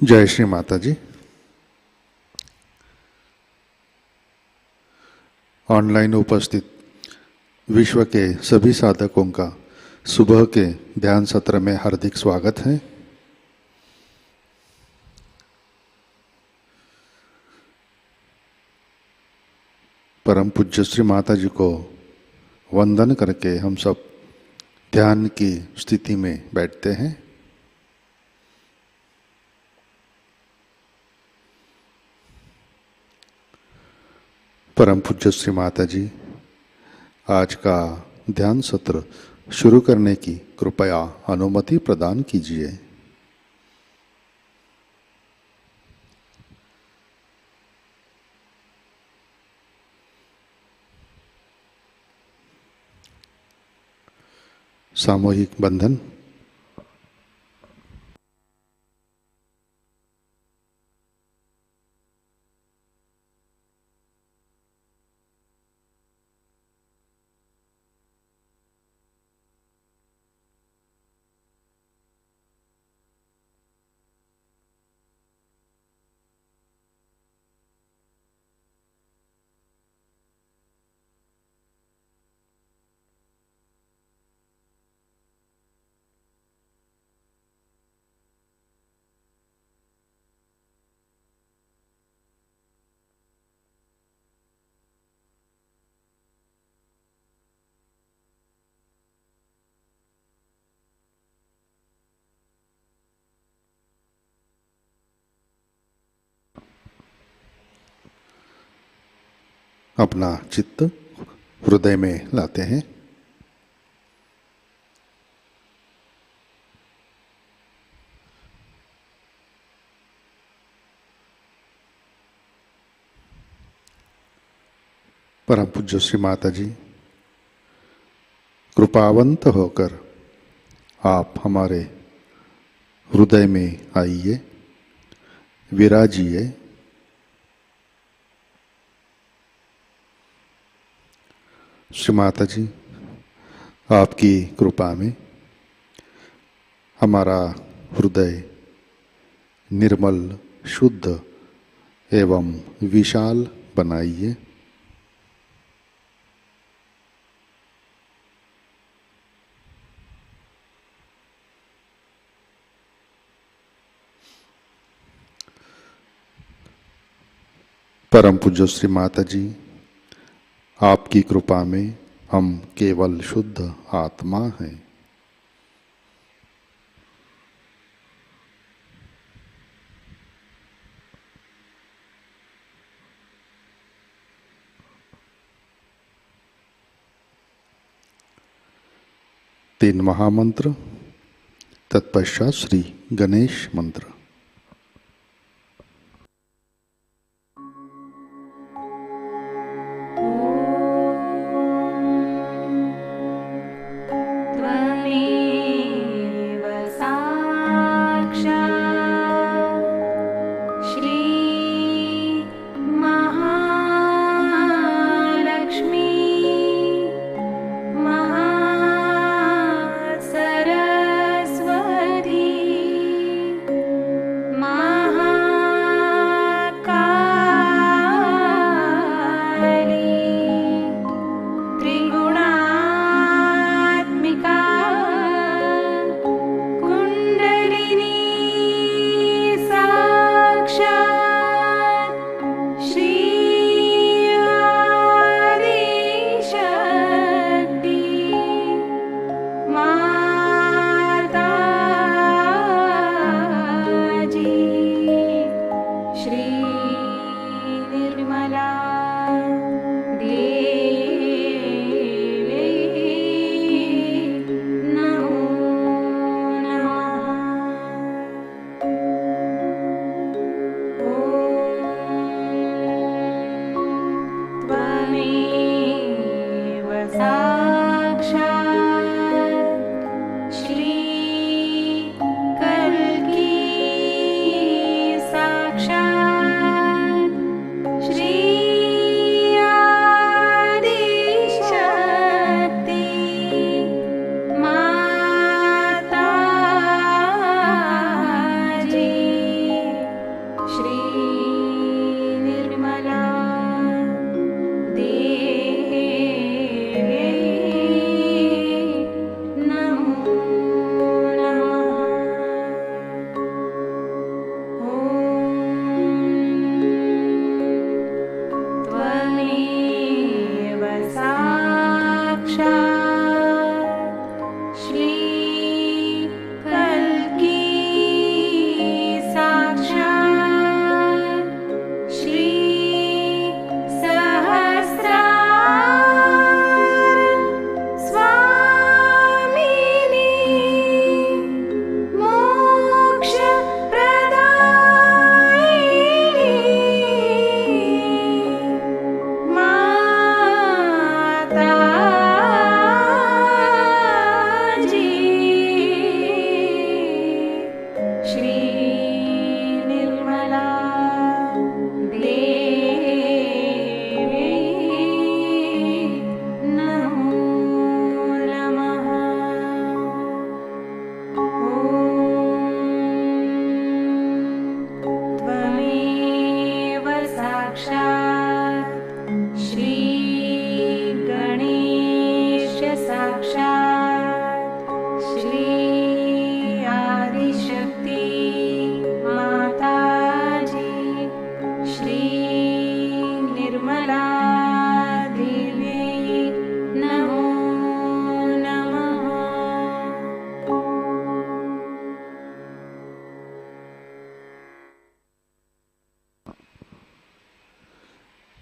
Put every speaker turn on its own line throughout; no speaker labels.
जय श्री माताजी। ऑनलाइन उपस्थित विश्व के सभी साधकों का सुबह के ध्यान सत्र में हार्दिक स्वागत है। परम पूज्य श्री माताजी को वंदन करके हम सब ध्यान की स्थिति में बैठते हैं। परम पूज्य श्री माताजी आज का ध्यान सत्र शुरू करने की कृपया अनुमति प्रदान कीजिए। सामूहिक बंधन। अपना चित्त हृदय में लाते हैं। परम पूज्य श्री माताजी कृपावंत होकर आप हमारे हृदय में आइए, विराजिए। श्री माताजी आपकी कृपा में हमारा हृदय निर्मल, शुद्ध एवं विशाल बनाइए। परम पूज्य श्री माताजी आपकी कृपा में हम केवल शुद्ध आत्मा हैं। तीन महामंत्र, तत्पश्चात श्री गणेश मंत्र।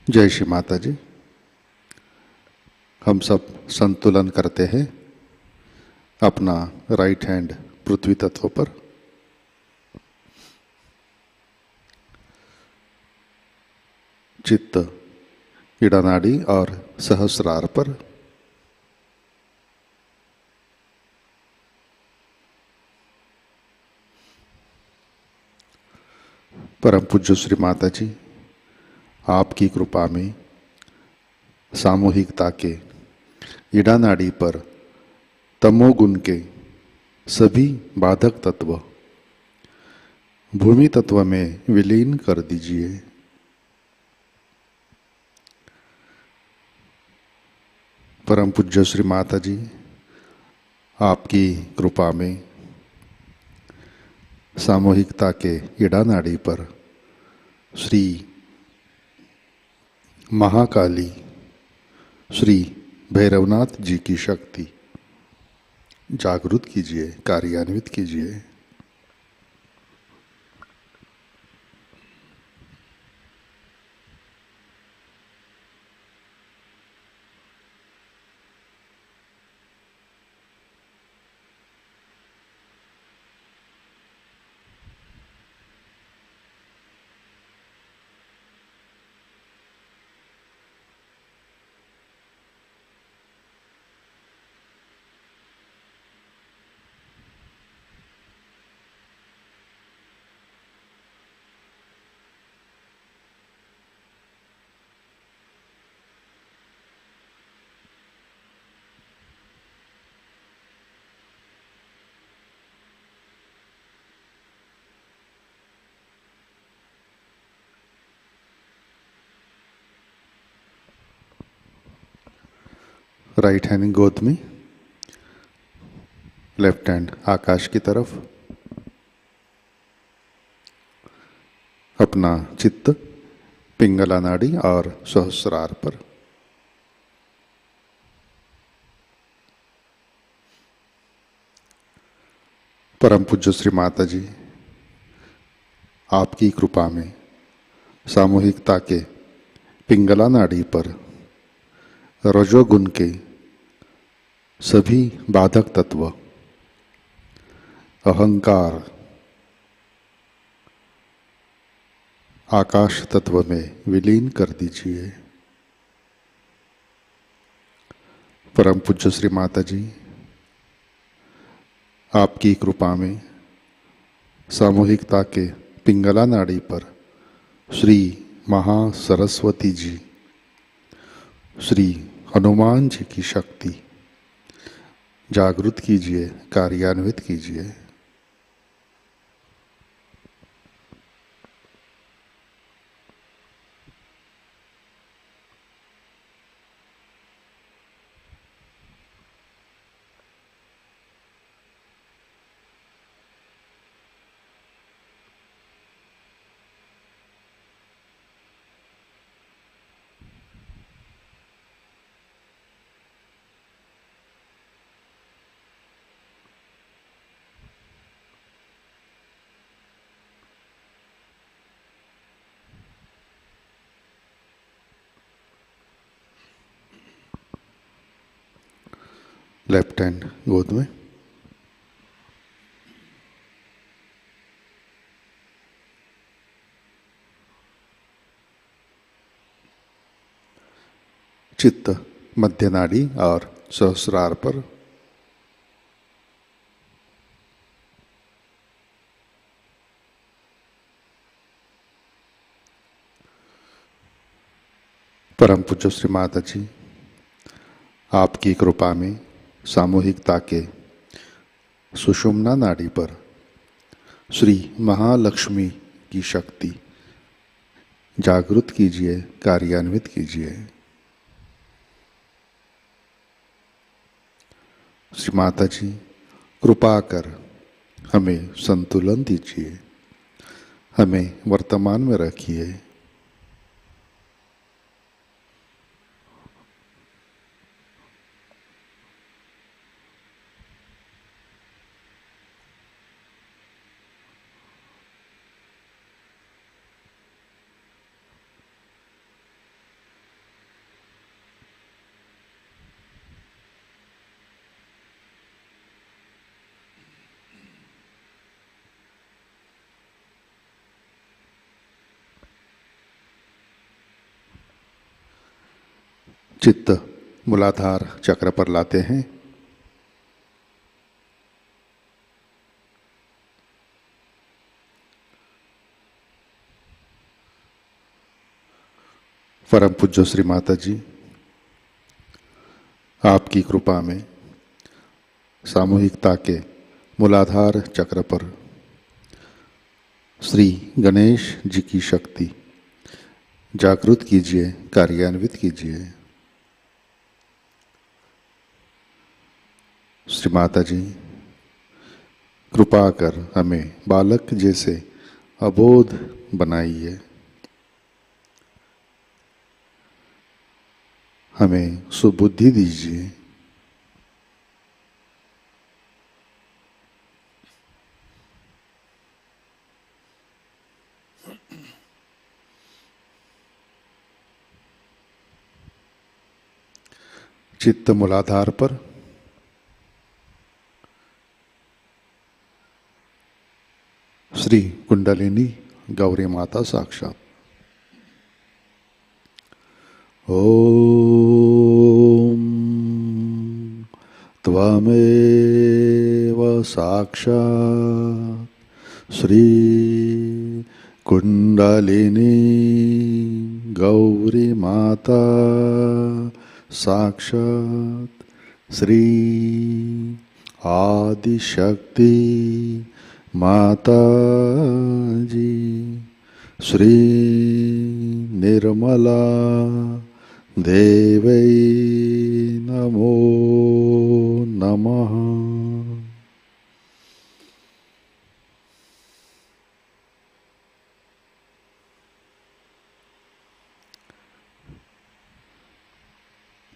जय श्री माता जी। हम सब संतुलन करते हैं अपना राइट हैंड पृथ्वी तत्व पर, चित्त इड़ा नाड़ी और सहस्रार पर, परम पूज्य श्री माता जी आपकी कृपा में सामूहिकता के इड़ा नाड़ी पर तमोगुण के सभी बाधक तत्व भूमि तत्व में विलीन कर दीजिए। परम पूज्य श्री माता जी आपकी कृपा में सामूहिकता के इड़ा नाड़ी पर श्री महाकाली श्री भैरवनाथ जी की शक्ति जागृत कीजिए, कार्यान्वित कीजिए। राइट हैंड गोद में, लेफ्ट हैंड आकाश की तरफ, अपना चित्त पिंगला नाड़ी और सहस्रार पर। परम पूज्य श्री माता जी आपकी कृपा में सामूहिकता के पिंगला नाड़ी पर रजोगुण के सभी बाधक तत्व अहंकार आकाश तत्व में विलीन कर दीजिए। परम पूज्य श्री माता जी आपकी कृपा में सामूहिकता के पिंगला नाड़ी पर श्री महासरस्वती जी श्री हनुमान जी की शक्ति जागृत कीजिए, कार्यान्वित कीजिए। लेफ्ट हैंड गोद में, चित्त मध्य नाड़ी और सहस्रार पर। परम पूज्य श्री माता जी आपकी कृपा में सामूहिकता के सुषुम्ना नाड़ी पर श्री महालक्ष्मी की शक्ति जागृत कीजिए, कार्यान्वित कीजिए। श्री माता जी कृपा कर हमें संतुलन दीजिए, हमें वर्तमान में रखिए। चित्त मूलाधार चक्र पर लाते हैं। परम पूज्य श्री माता जी, आपकी कृपा में सामूहिकता के मूलाधार चक्र पर श्री गणेश जी की शक्ति जागृत कीजिए, कार्यान्वित कीजिए। श्री माता जी, कृपा कर हमें बालक जैसे अबोध बनाइए, हमें सुबुद्धि दीजिए। चित्त मूलाधार पर श्री कुंडलिनी गौरी माता साक्षात। ओम त्वमेव साक्षात् श्री कुंडलिनी गौरी माता साक्षात् श्री आदिशक्ति माताजी श्री निर्मला देवै नमो नमः।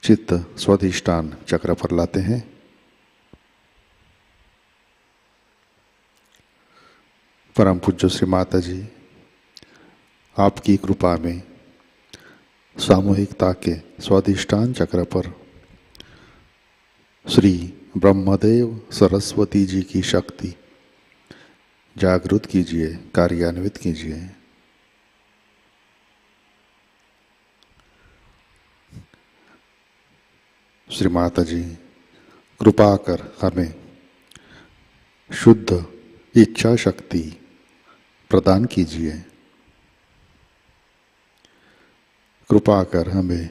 चित्त स्वाधिष्ठान चक्र पर लाते हैं। परम पूज्य श्री माता जी, आपकी कृपा में सामूहिकता के स्वाधिष्ठान चक्र पर श्री ब्रह्मदेव सरस्वती जी की शक्ति जागृत कीजिए, कार्यान्वित कीजिए। श्री माता जी, कृपा कर हमें शुद्ध इच्छा शक्ति प्रदान कीजिए। कृपा कर हमें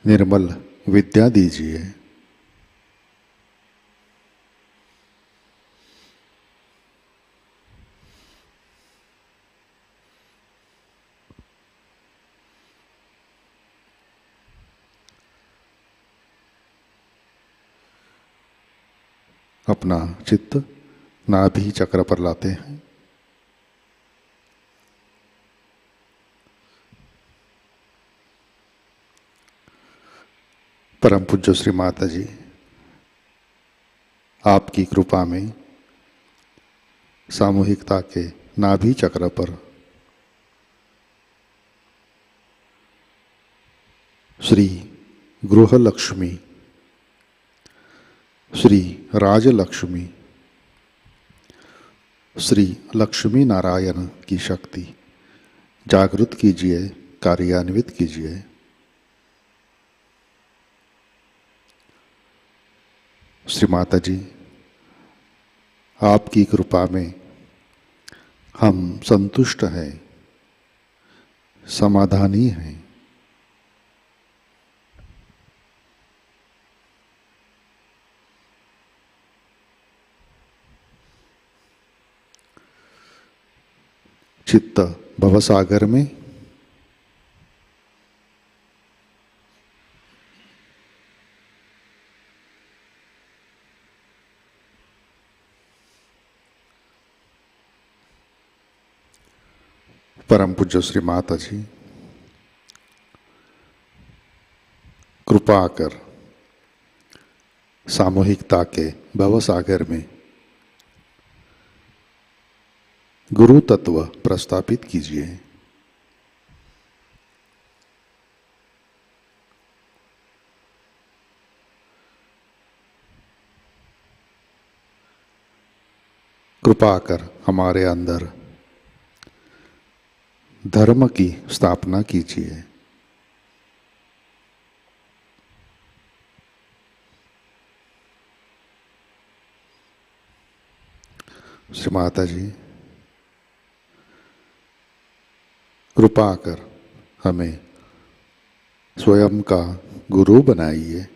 निर्मल विद्या दीजिए। अपना चित्त नाभि चक्र पर लाते हैं। परम पूज्य श्री माता जी, आपकी कृपा में सामूहिकता के नाभि चक्र पर श्री गृह लक्ष्मी, श्री राजलक्ष्मी, श्री लक्ष्मी नारायण की शक्ति जागृत कीजिए, कार्यान्वित कीजिए। श्री माता जी, आपकी कृपा में हम संतुष्ट हैं, समाधानी हैं। चित्त भवसागर में परम पूज्य श्री माता जी, कृपा कर सामूहिकता के भवसागर में गुरु तत्व प्रस्थापित कीजिए। कृपा कर हमारे अंदर धर्म की स्थापना कीजिए। श्री माता जी, कृपा कर हमें स्वयं का गुरु बनाइए।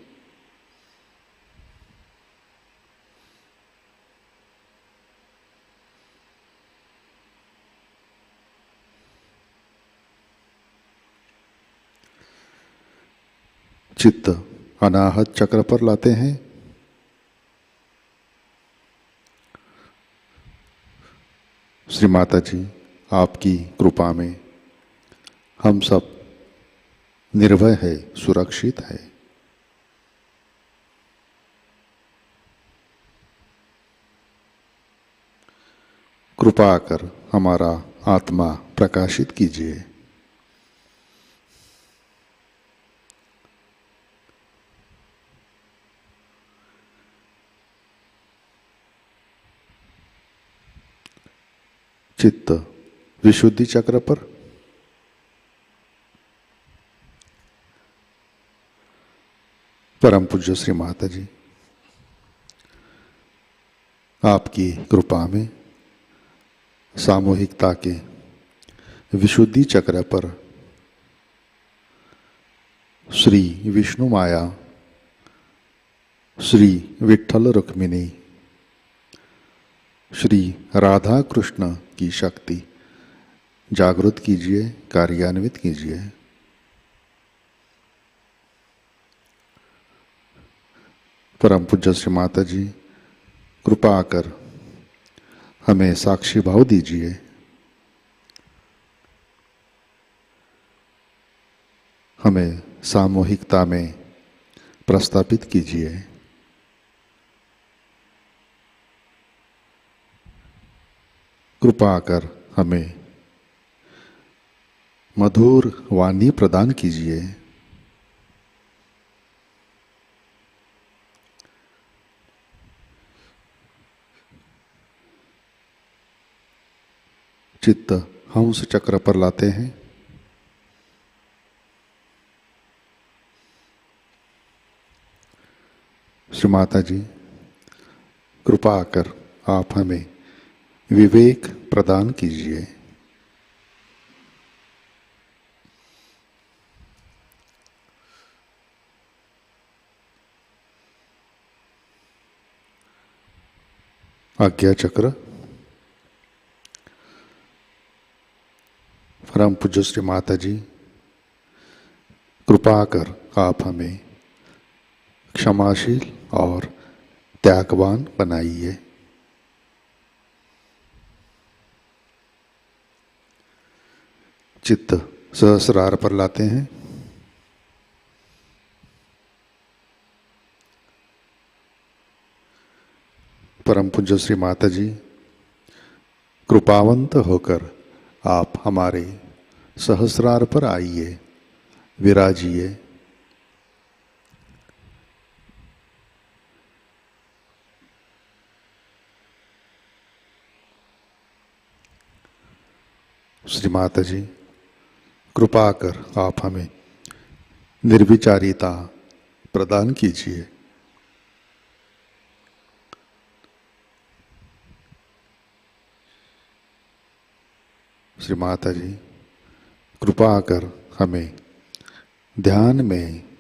चित्त अनाहत चक्र पर लाते हैं। श्री माता जी, आपकी कृपा में हम सब निर्भय है, सुरक्षित है। कृपा कर हमारा आत्मा प्रकाशित कीजिए। चित्त विशुद्धि चक्र पर। परम पूज्य श्री माता जी, आपकी कृपा में सामूहिकता के विशुद्धि चक्र पर श्री विष्णु माया, श्री विठ्ठल रुक्मिणी, श्री राधा कृष्ण की शक्ति जागृत कीजिए, कार्यान्वित कीजिए। परम पूज्य श्री माता जी, कृपा कर हमें साक्षी भाव दीजिए। हमें सामूहिकता में प्रस्थापित कीजिए। कृपा कर हमें मधुर वाणी प्रदान कीजिए। चित्त हंस चक्र पर लाते हैं। श्री माता जी, कृपा कर आप हमें विवेक प्रदान कीजिए। आज्ञा चक्र। परम पूज्य श्री माता जी, कृपा कर आप हमें क्षमाशील और त्यागवान बनाइए। चित्त सहस्रार पर लाते हैं। परम पूज्य श्री माता जी, कृपावंत होकर आप हमारे सहस्रार पर आइए, विराजिए। श्री माता जी, कृपा कर आप हमें निर्विचारिता प्रदान कीजिए। श्री माता जी, कृपा कर हमें ध्यान में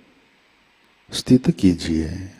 स्थित कीजिए।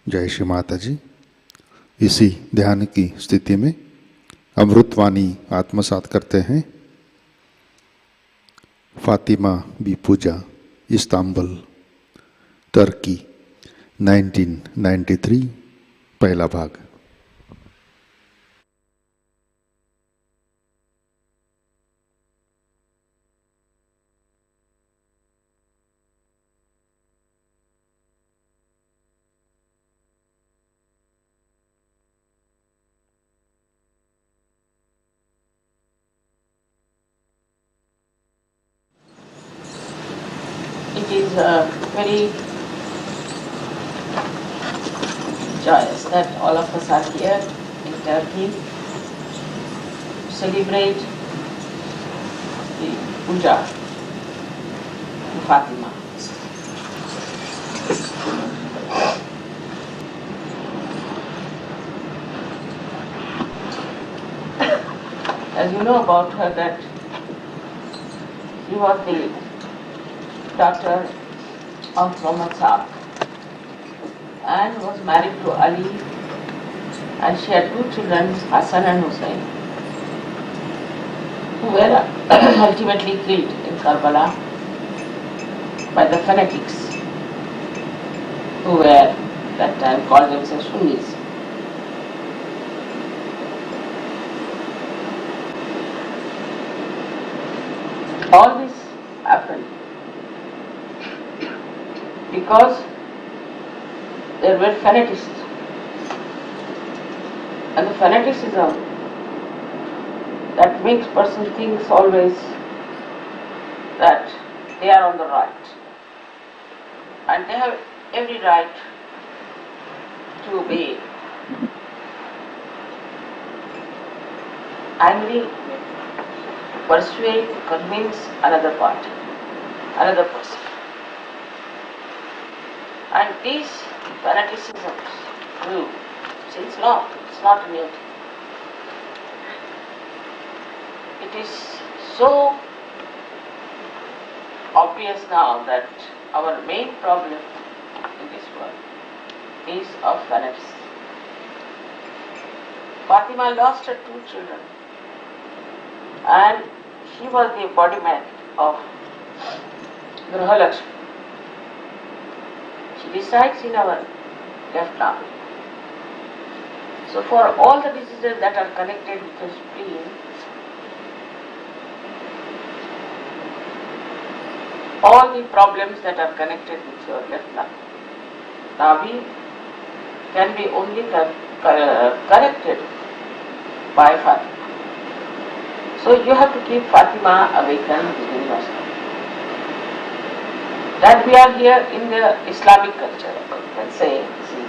जय श्री माता जी। इसी ध्यान की स्थिति में अमृतवाणी आत्मसात करते हैं। फातिमा बी पूजा, इस्तांबुल, तुर्की, 1993, पहला भाग।
It is very joyous that all of us are here in Turkey to celebrate the Puja to Fatima. As you know about her, that she was the daughter of Mataji and was married to Ali, and she had two children, Hassan and Hussein, who were ultimately killed in Karbala by the fanatics who were that time called themselves Sunnis. All this happened because there were fanatics, and the fanaticism that makes person thinks always that they are on the right, and they have every right to obey angry, persuade, to convince another party, another person. And these fanaticisms grew since long. It's not new. It is so obvious now that our main problem in this world is of fanaticism. Fatima lost her two children, and she was the embodiment of Grahalakshmi. She resides in our left arm. So for all the diseases that are connected with the spleen, all the problems that are connected with your left lung, Navi, can be only corrected by Fatima. So you have to keep Fatima awakened within yourself. That we are here in the Islamic culture, let's say this is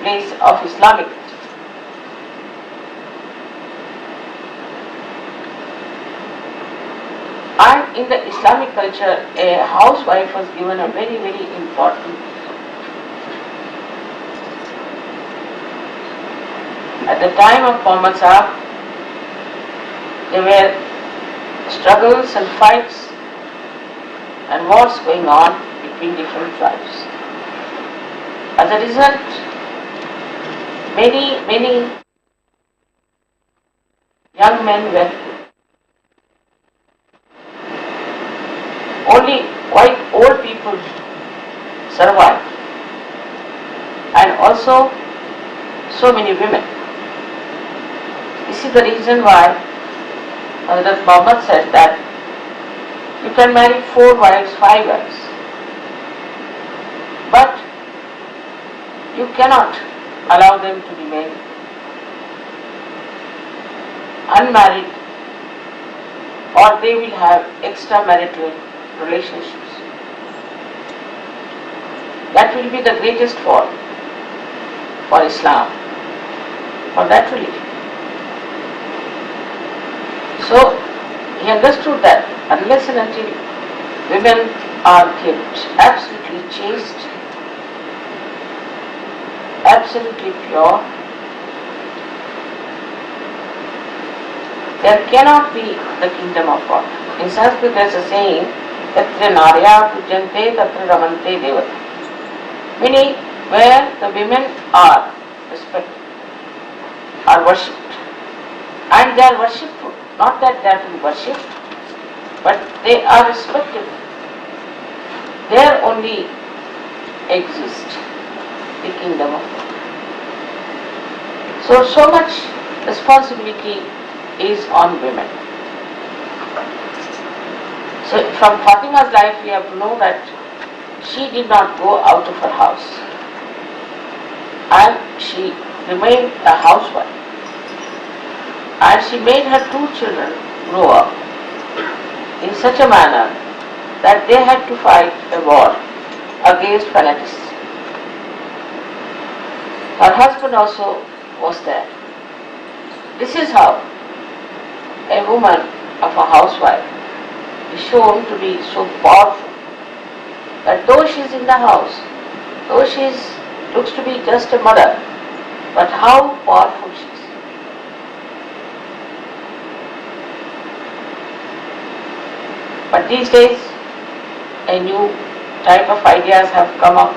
place of Islamic culture. And in the Islamic culture, a housewife was given a very, very important. At the time of Muhammad Sahab, there were struggles and fights and wars going on between different tribes. As a result, many young men were killed. Only quite old people survived, and also so many women. This is the reason why Hazrat Muhammad said that you can marry 4 wives, 5 wives, but you cannot allow them to remain unmarried, or they will have extramarital relationships. That will be the greatest fall for Islam, for that religion. So he understood that unless and until women are kept absolutely chaste, absolutely pure, there cannot be the kingdom of God. In Sanskrit there is a saying, Tatra Narya Pujante Tatra Ramante Devata. Meaning, where the women are respected, are worshipped. And they are worshipful. Not that they are to be worshipped, but they are respected. There only exists the kingdom of God. So much responsibility is on women. So from Fatima's life we have to know that she did not go out of her house and she remained a housewife. And she made her two children grow up in such a manner that they had to fight a war against fanaticism. Her husband also was there. This is how a woman of a housewife is shown to be so powerful that though she is in the house, though she looks to be just a mother, but how powerful she is. But these days, a new type of ideas have come up.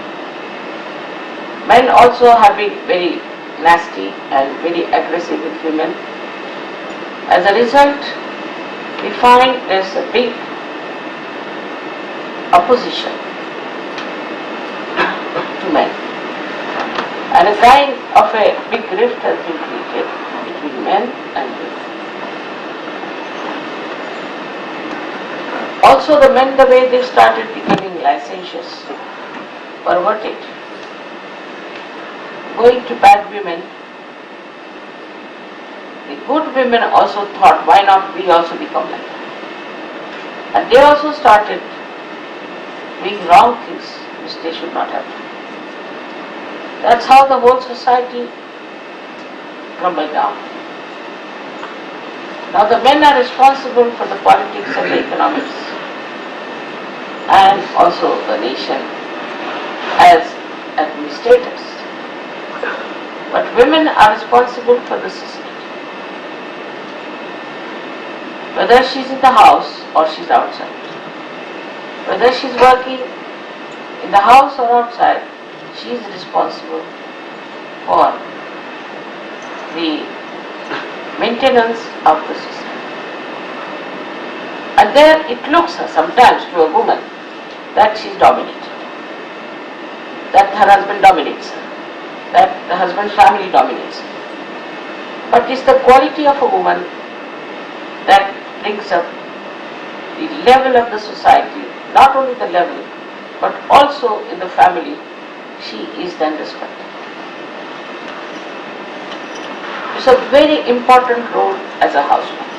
Men also have been very nasty and very aggressive with women. As a result, we find there's a big opposition to men. And a kind of a big rift has been created between men and women. Also the men, the way they started becoming licentious, perverted, going to bad women, the good women also thought, why not we also become like that? And they also started doing wrong things which they should not have done. That's how the whole society crumbled down. Now the men are responsible for the politics and the economics and also the nation as administrators. But women are responsible for the society. Whether she's in the house or she's outside, whether she's working in the house or outside, she is responsible for the maintenance of the society. And there it looks sometimes to a woman that she is dominated, that her husband dominates her, that the husband's family dominates her. But it's the quality of a woman that brings up the level of the society, not only the level, but also in the family, she is then respected. It's a very important role as a housewife.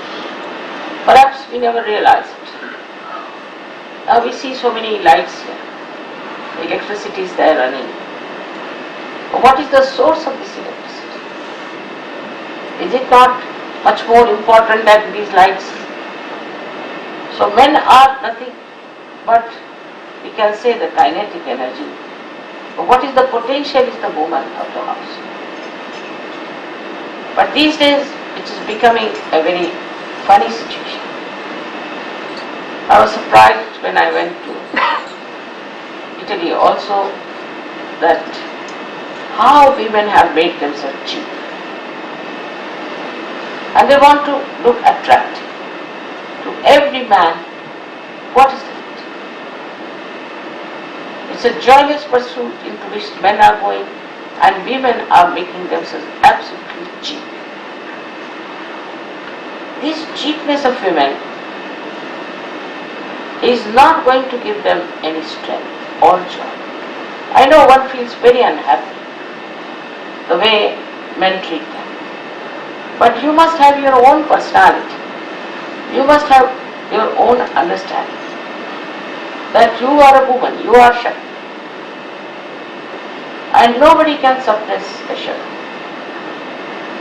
Perhaps we never realize it. Now we see so many lights here, electricity is there running. But what is the source of this electricity? Is it not much more important than these lights? So men are nothing but, we can say, the kinetic energy. But what is the potential is the woman of the house. But these days it is becoming a very funny situation. I was surprised when I went to Italy also that how women have made themselves cheap. And they want to look attractive to every man. What is that? It's a joyless pursuit into which men are going and women are making themselves absolutely cheap. This cheapness of women is not going to give them any strength or joy. I know one feels very unhappy the way men treat them. But you must have your own personality. You must have your own understanding that you are a woman, you are Shakti. And nobody can suppress a Shakti.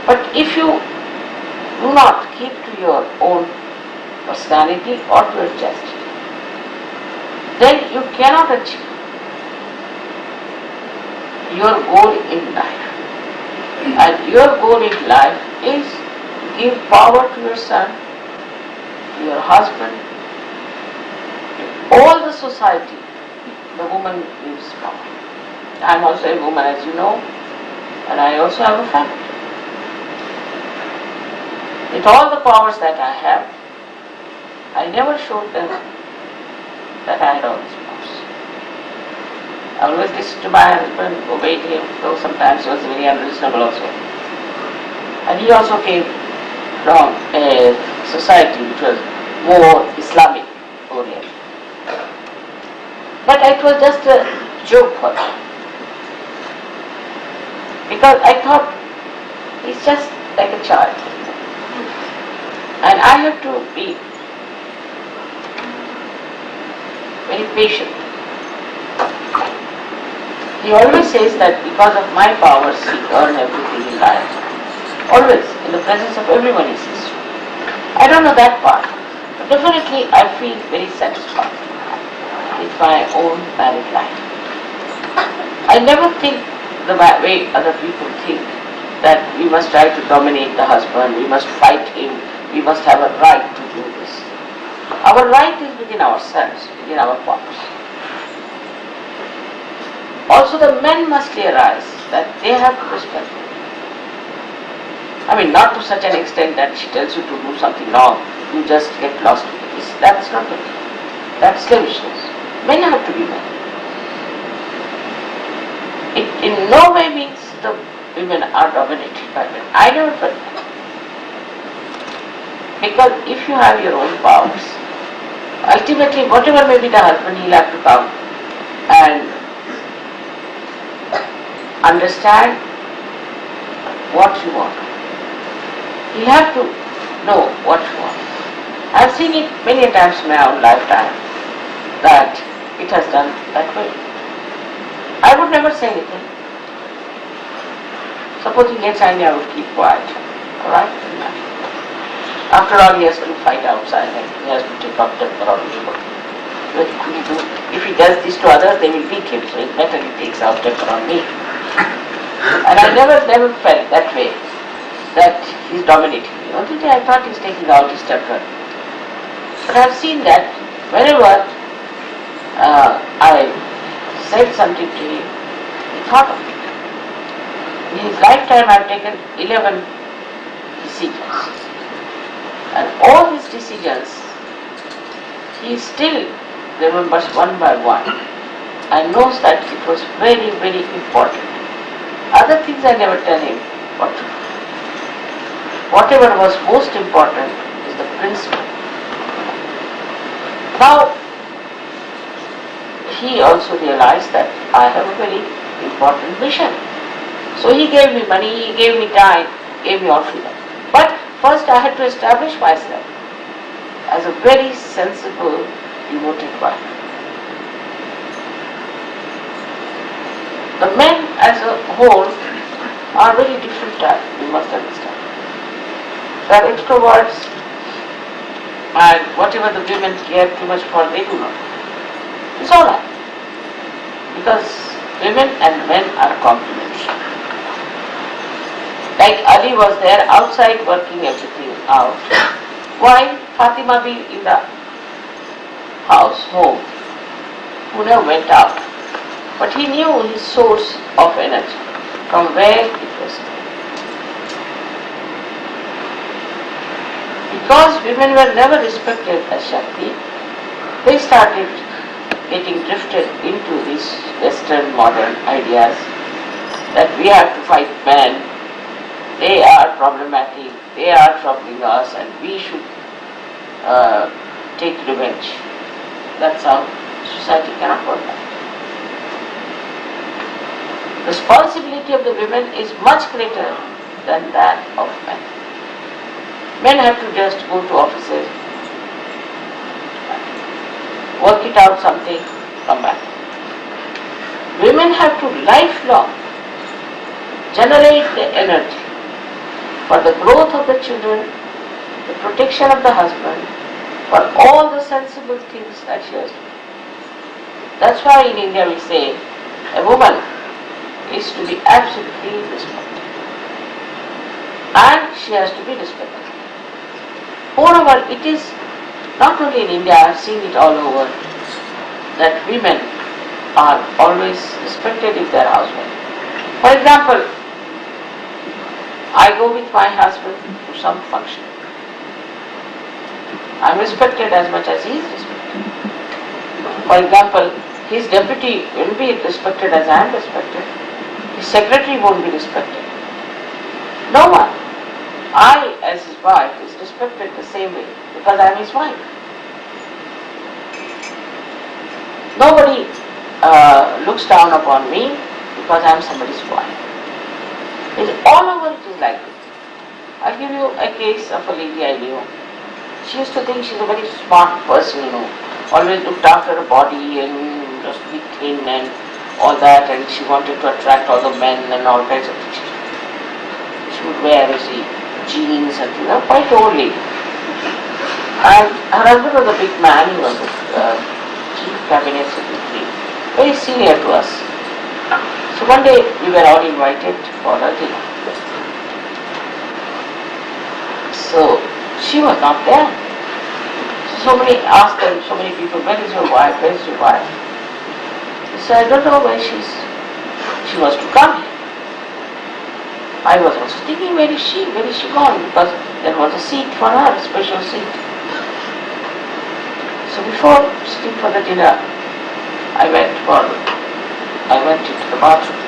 But if you do not keep to your own personality or to your chastity, then you cannot achieve your goal in life. And your goal in life is to give power to your son, to your husband, to all the society. The woman gives power. I am also a woman, as you know, and I also have a family. With all the powers that I have, I never showed them that I had all these powers. I always listened to my husband, obeyed him, though sometimes he was very unreasonable also. And he also came from a society which was more Islamic oriented. But it was just a joke for him. Because I thought he's just like a child. And I have to be very patient. He always says that because of my powers he earned everything in life. Always, in the presence of everyone he says so. I don't know that part. But definitely I feel very satisfied with my own married life. I never think the way other people think, that we must try to dominate the husband, we must fight him, we must have a right to do this. Our right is within ourselves, within our powers. Also the men must realize that they have to respect her. I mean, not to such an extent that she tells you to do something wrong, you just get lost with this. That's not the thing. That's slavishness. Men have to be men. It in no way means the women are dominated by men. I never felt that. Because if you have your own powers, ultimately whatever may be the husband, he'll have to come and understand what you want. He'll have to know what you want. I've seen it many times in my own lifetime that it has done that way. I would never say anything. Suppose he gets angry, I would keep quiet. Alright? After all, he has to fight outside and he has to take up temper on people. If he does this to others, they will beat him, so it's better he takes out temper on me. And I never felt that way, that he's dominating me. Only day I thought he's taking out his temper. But I've seen that whenever I said something to him, he thought of it. In his lifetime I've taken 11 decisions. And all his decisions, he still remembers one by one and knows that it was very, very important. Other things I never tell him what to do. Whatever was most important is the principle. Now, he also realized that I have a very important mission. So he gave me money, he gave me time, gave me all freedom. But first I had to establish myself as a very sensible, devoted wife. The men as a whole are very different types, you must understand. They are extroverts, and whatever the women care too much for, they do not. It's alright. Because women and men are complementary. Like Ali was there outside working everything out, while Fatima be in the house, home, who never went out. But he knew his source of energy, from where it was coming. Because women were never respected as Shakti, they started getting drifted into these Western modern ideas that we have to fight men, they are problematic, they are troubling us, and we should take revenge. That's how society cannot work. Responsibility of the women is much greater than that of men. Men have to just go to offices, work it out something, come back. Women have to lifelong generate the energy for the growth of the children, the protection of the husband, for all the sensible things that she has to do. That's why in India we say a woman is to be absolutely respected. And she has to be respected. Moreover, it is not only in India, I have seen it all over, that women are always respected if they are housewives. For example, I go with my husband to some function. I am respected as much as he is respected. For example, his deputy will be respected as I am respected. His secretary won't be respected. No one. I, as his wife, is respected the same way because I am his wife. Nobody looks down upon me because I am somebody's wife. It's all over it is like this. I'll give you a case of a lady I knew. She used to think she's a very smart person, always looked after her body and just be thin and all that, and she wanted to attract all the men and all kinds of things. She would wear, jeans and quite old lady. And her husband was a big man, he was a chief cabinet secretary, very senior to us. So one day we were all invited for a dinner. So she was not there. So many asked them, so many people, where is your wife, where is your wife? He said, I don't know where she is. She was to come here. I was also thinking, where is she gone? Because there was a seat for her, a special seat. So before sitting for the dinner, I went into the bathroom.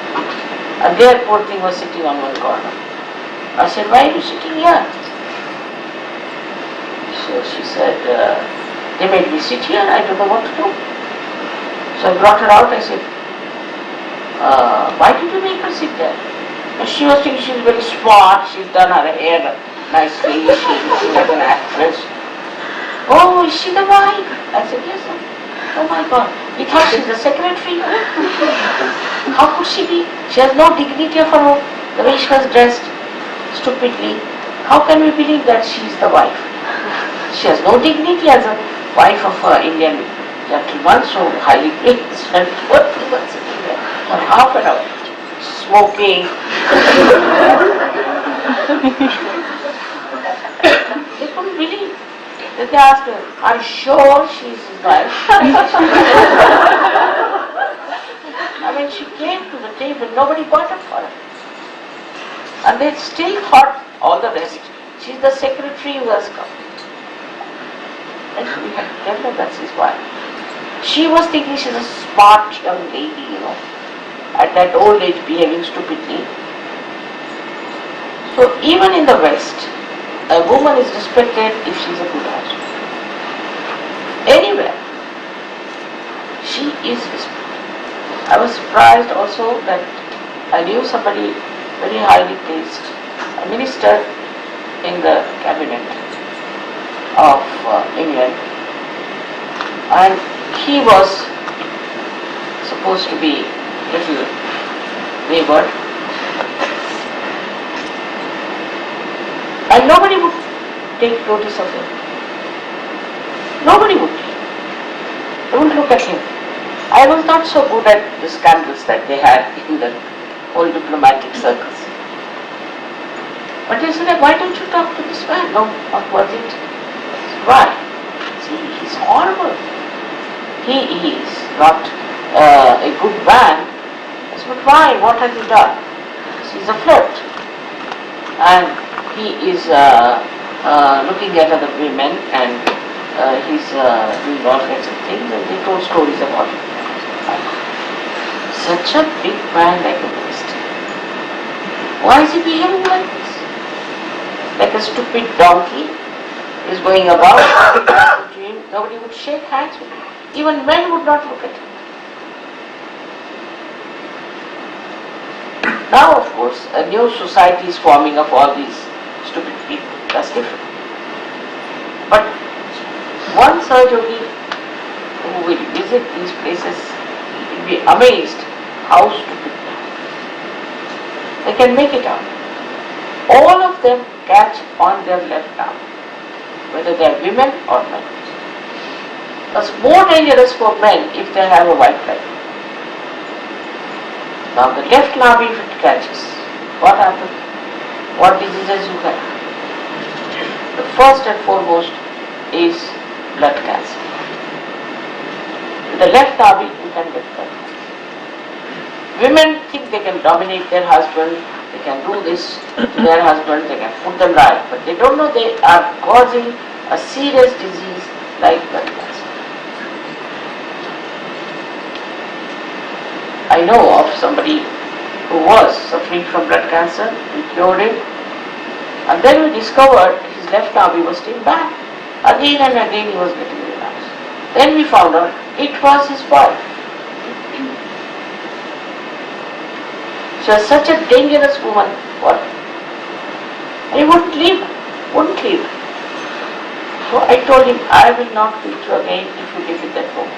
And there poor thing was sitting on one corner. I said, why are you sitting here? So she said, they made me sit here, I don't know what to do. So I brought her out, I said, why did you make her sit there? And she was thinking she's very smart, she's done her hair nicely, she's looking like an actress. Oh, is she the wife? I said, yes, sir. Oh my God, he thought she's the secretary. How could she be? She has no dignity of her own, the way she was dressed, stupidly. How can we believe that she's the wife? She has no dignity as a wife of an Indian gentleman, so highly placed, and what was sitting there for half an hour, smoking. They couldn't believe. Then they asked her, are you sure she's his wife? I mean, she came to the table, nobody bought it for her. And they still thought all the rest. She's the secretary who has come. And we had to tell her that's his wife. She was thinking she's a smart young lady, at that old age behaving stupidly. So even in the West, a woman is respected if she's a good husband. Anywhere, she is respected. I was surprised also that I knew somebody very highly placed, a minister in the cabinet of England, and he was supposed to be little wayward, and nobody would take notice of him. Nobody would. They wouldn't look at him. I was not so good at the scandals that they had in the whole diplomatic circles. But they said, why don't you talk to this man? No, what was it? Why? See, he's horrible. He is not a good man. I said, but why? What has he done? He's a flirt. And he is looking at other women, and he's doing all kinds of things, and they told stories about him. Such a big man like a minister. Why is he behaving like this? Like a stupid donkey is going about. Nobody would shake hands with him. Even men would not look at him. Now, of course, a new society is forming of all these stupid people. That's different. But one Sahajayogi who will visit these places will be amazed how stupid they are. They can make it out. All of them catch on their left arm, whether they are women or men. It's more dangerous for men if they have a white light. Now the left navi, if it catches, what happens? What diseases you have? The first and foremost is blood cancer. With the left navi, you can get blood cancer. Women think they can dominate their husband, they can do this to their husband, they can put them right, but they don't know they are causing a serious disease like blood cancer. I know of somebody who was suffering from blood cancer, we cured him, and then we discovered his left arm was still bad. Again and again he was getting relapsed. Then we found out it was his wife. She was such a dangerous woman for him. And he wouldn't leave. So I told him, I will not meet you again if you live with that woman.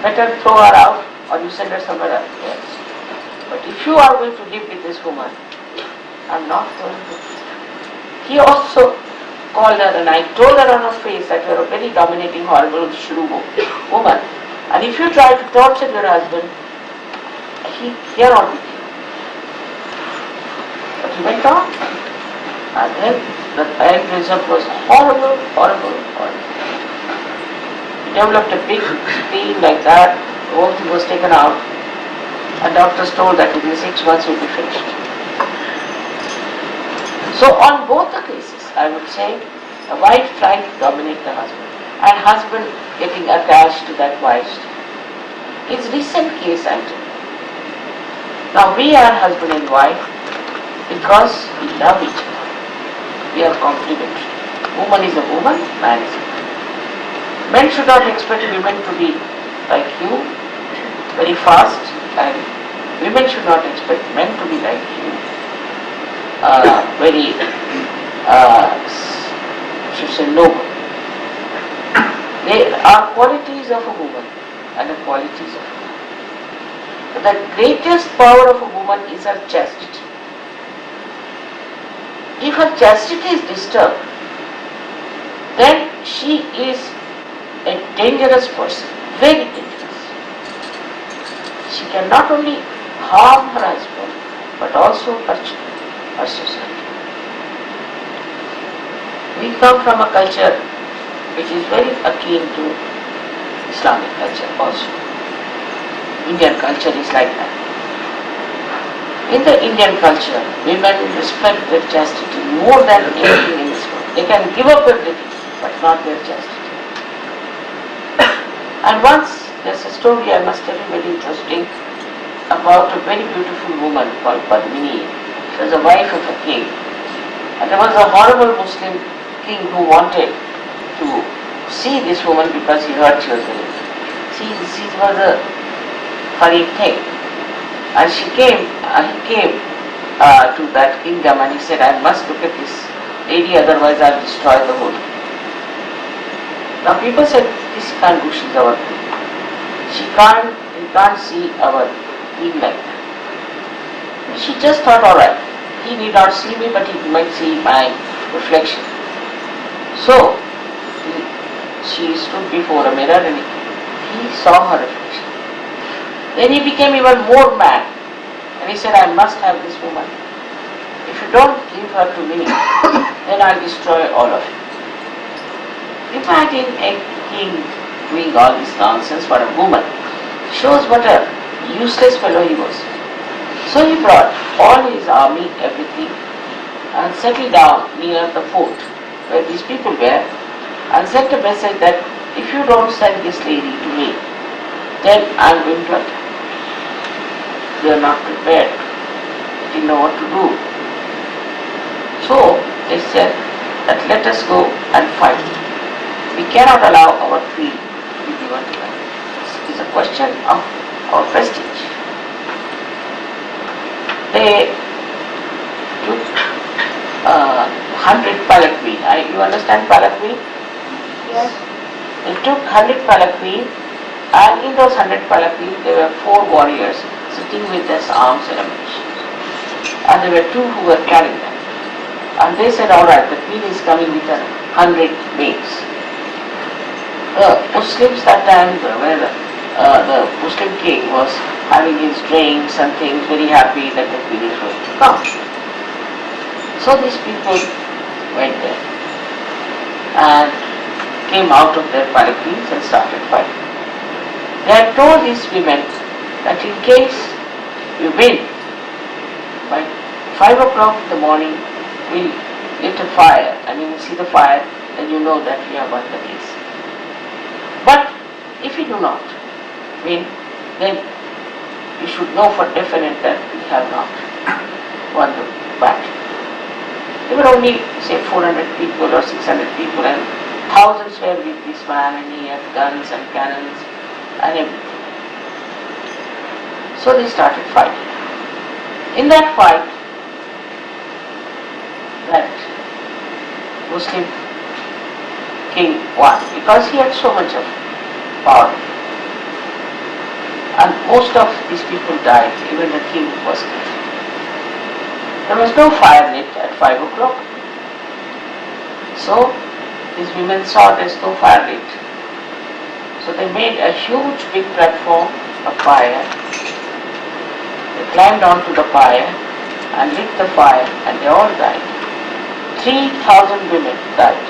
Better throw her out or you send her somewhere else. But if you are going to live with this woman, I'm not going to. He also called her and I told her on her face that you are a very dominating, horrible Shri woman. And if you try to torture your husband, he cannot be. But he went on. And then the end result was horrible. He developed a big spleen like that. The whole thing was taken out. And doctors told that within 6 months will be finished. So on both the cases, I would say, the wife trying to dominate the husband and husband getting attached to that wife. It's recent case I'm telling you. Now we are husband and wife because we love each other. We are complementary. Woman is a woman, man is a man. Men should not expect women to be like you, very fast, and women should not expect men to be like you, very, should say noble. They are qualities of a woman and the qualities of a man. But the greatest power of a woman is her chastity. If her chastity is disturbed, then she is a dangerous person, very dangerous. She can not only harm her husband, but also her children, her society. We come from a culture which is very akin to Islamic culture also. Indian culture is like that. In the Indian culture, women respect their chastity more than anything in this world. They can give up everything, but not their chastity. And once, there's a story I must tell you very interesting about a very beautiful woman called Padmini. She was the wife of a king. And there was a horrible Muslim king who wanted to see this woman because he heard she was very good. See, this was a funny thing. And he came to that kingdom and he said, I must look at this lady, otherwise I'll destroy the whole thing. Now people said, this can't do, she's our queen. You can't see our queen like that. She just thought, alright, he need not see me, but he might see my reflection. So, she stood before a mirror and he saw her reflection. Then he became even more mad. And he said, I must have this woman. If you don't give her to me, then I'll destroy all of you. Imagine a king doing all this nonsense for a woman. Shows what a useless fellow he was. So he brought all his army, everything, and settled down near the fort where these people were, and sent a message that if you don't send this lady to me, then I'm going to attack. They are not prepared. They didn't know what to do. So they said that let us go and fight. We cannot allow our queen to be given to them. This is a question of our prestige. They took 100 palanquin. You understand palanquin? Yes. They took 100 palanquin, and in those 100 palanquin there were 4 warriors sitting with their arms and ammunition. And there were 2 who were carrying them. And they said, alright, the queen is coming with 100 maids. The Muslims that time, where the Muslim king was having his drinks and things, very happy that the queen is going to come. So these people went there and came out of their palanquins and started fighting. They had told these women that in case we win. By 5 o'clock in the morning, we lit a fire, and you will see the fire, then you know that we have won the case. But if we do not win, then you should know for definite that we have not won the battle. There were only, say, 400 people or 600 people, and thousands were with this man, and he had guns and cannons and everything. So they started fighting. In that fight, that Muslim king won because he had so much of power. And most of these people died, even the king was killed. There was no fire lit at 5 o'clock. So these women saw there's no fire lit. So they made a huge big platform of fire. They climbed onto the fire and lit the fire, and they all died. 3,000 women died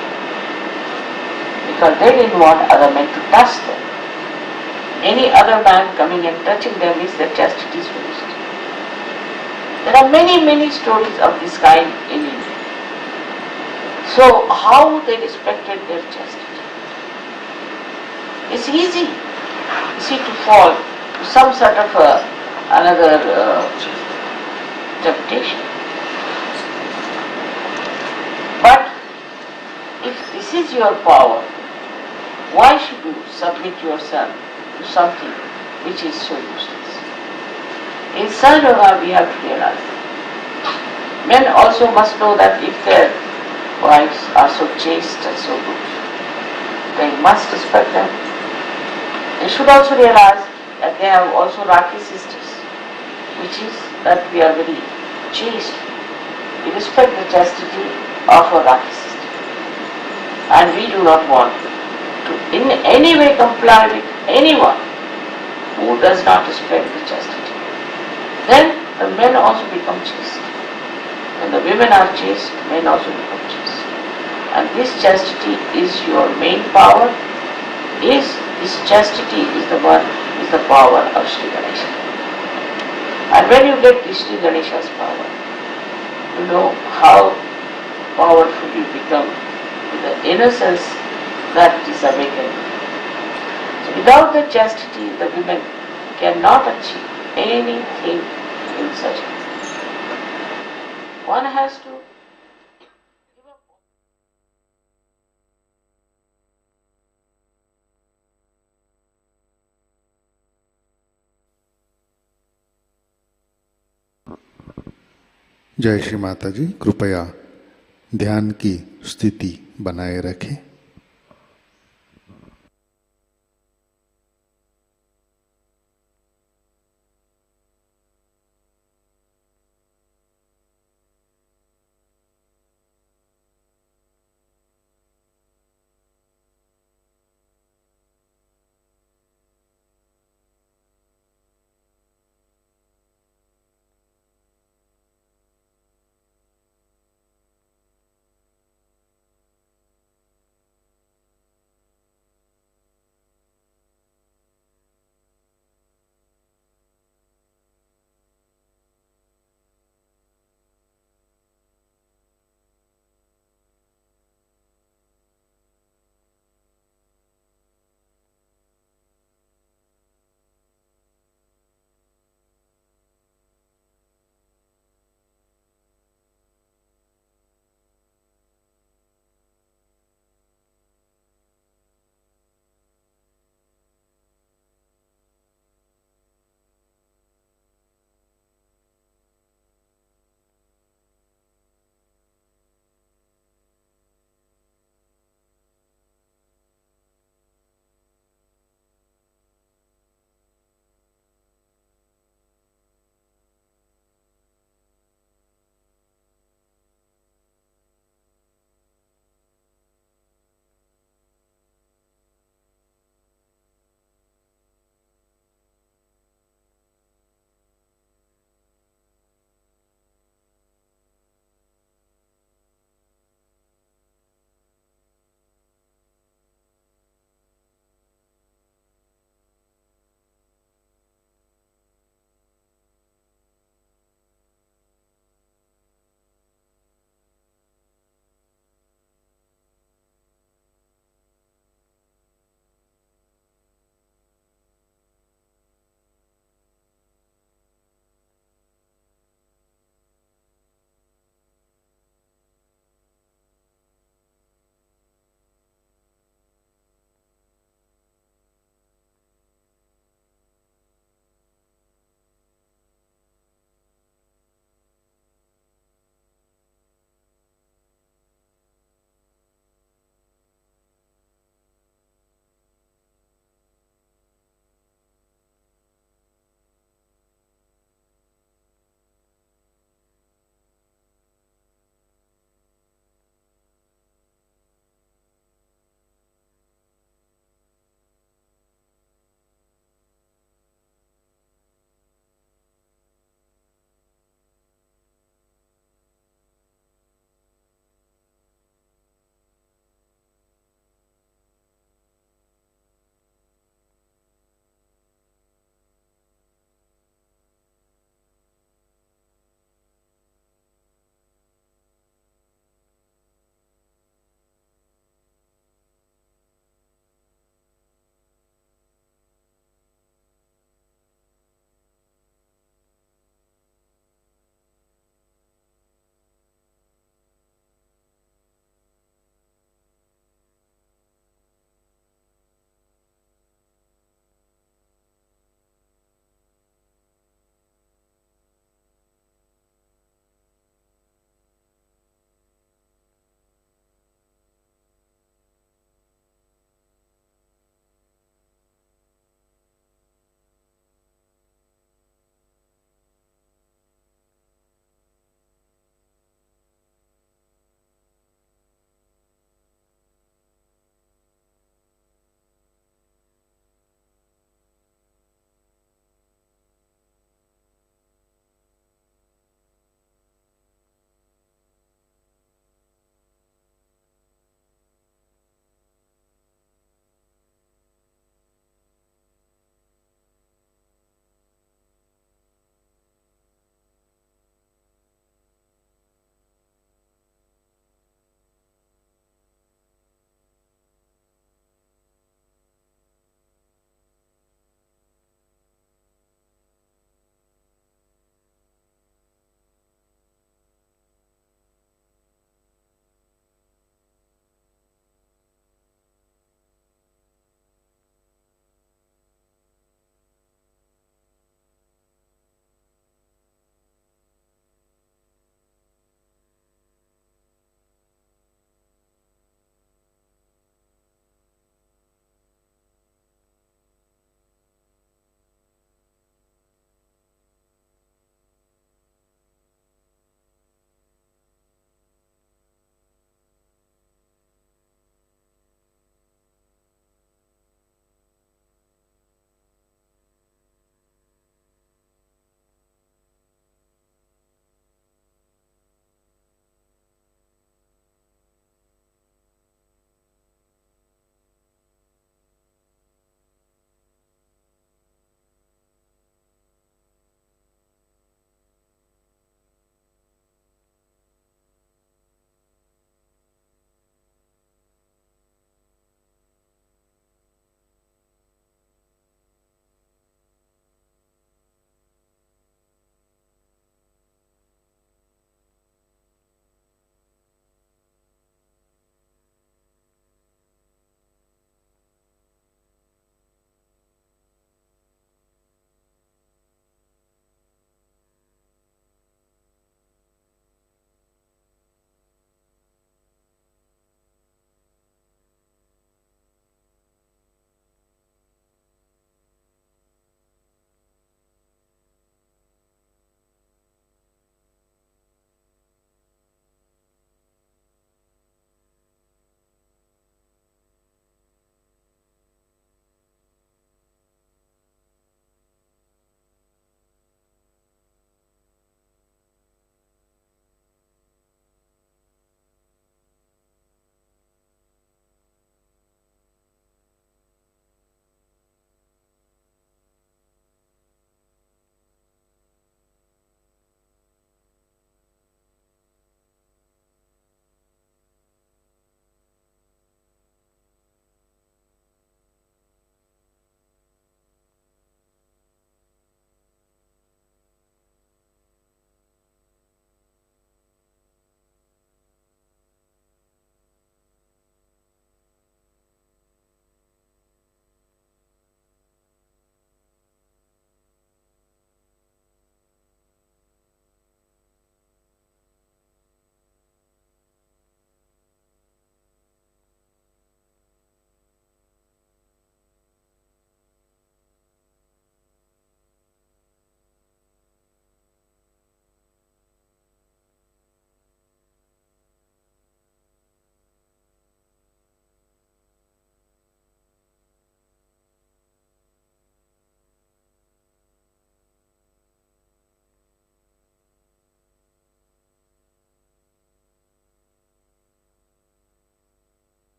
because they didn't want other men to touch them. Any other man coming and touching them is their chastity is finished. There are many, many stories of this kind in India. So how they respected their chastity? It's easy to fall to some sort of another temptation. But if this is your power, why should you submit yourself to something which is so useless? In Sahajayoga we have to realize men also must know that if their wives are so chaste and so good, they must respect them. They should also realize that they have also Rakhi sisters, which is that we are very chaste. We respect the chastity of our Rakhi sister. And we do not want to in any way comply with anyone who does not respect the chastity. Then the men also become chaste. When the women are chaste, men also become chaste. And this chastity is your main power. This chastity is the power of Shri Ganesha. And when you get this Shri Ganesha's power, you know how powerful you become with the innocence that is awakened. So without the chastity, the women cannot achieve anything in such a way. One has to give up.
जय श्री माता जी। कृपया ध्यान की स्थिति बनाए रखें।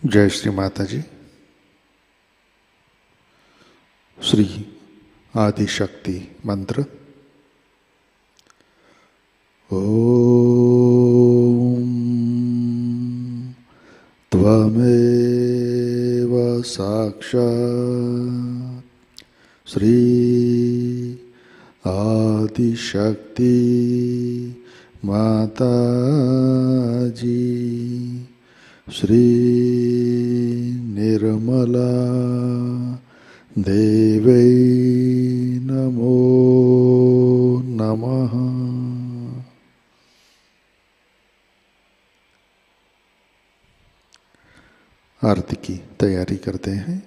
जय श्री माताजी। श्री आदिशक्ति मंत्र। ओम त्वमेव साक्षात् श्री आदिशक्ति माताजी श्री निर्मला देवै नमो नमः। आरती की तैयारी करते हैं।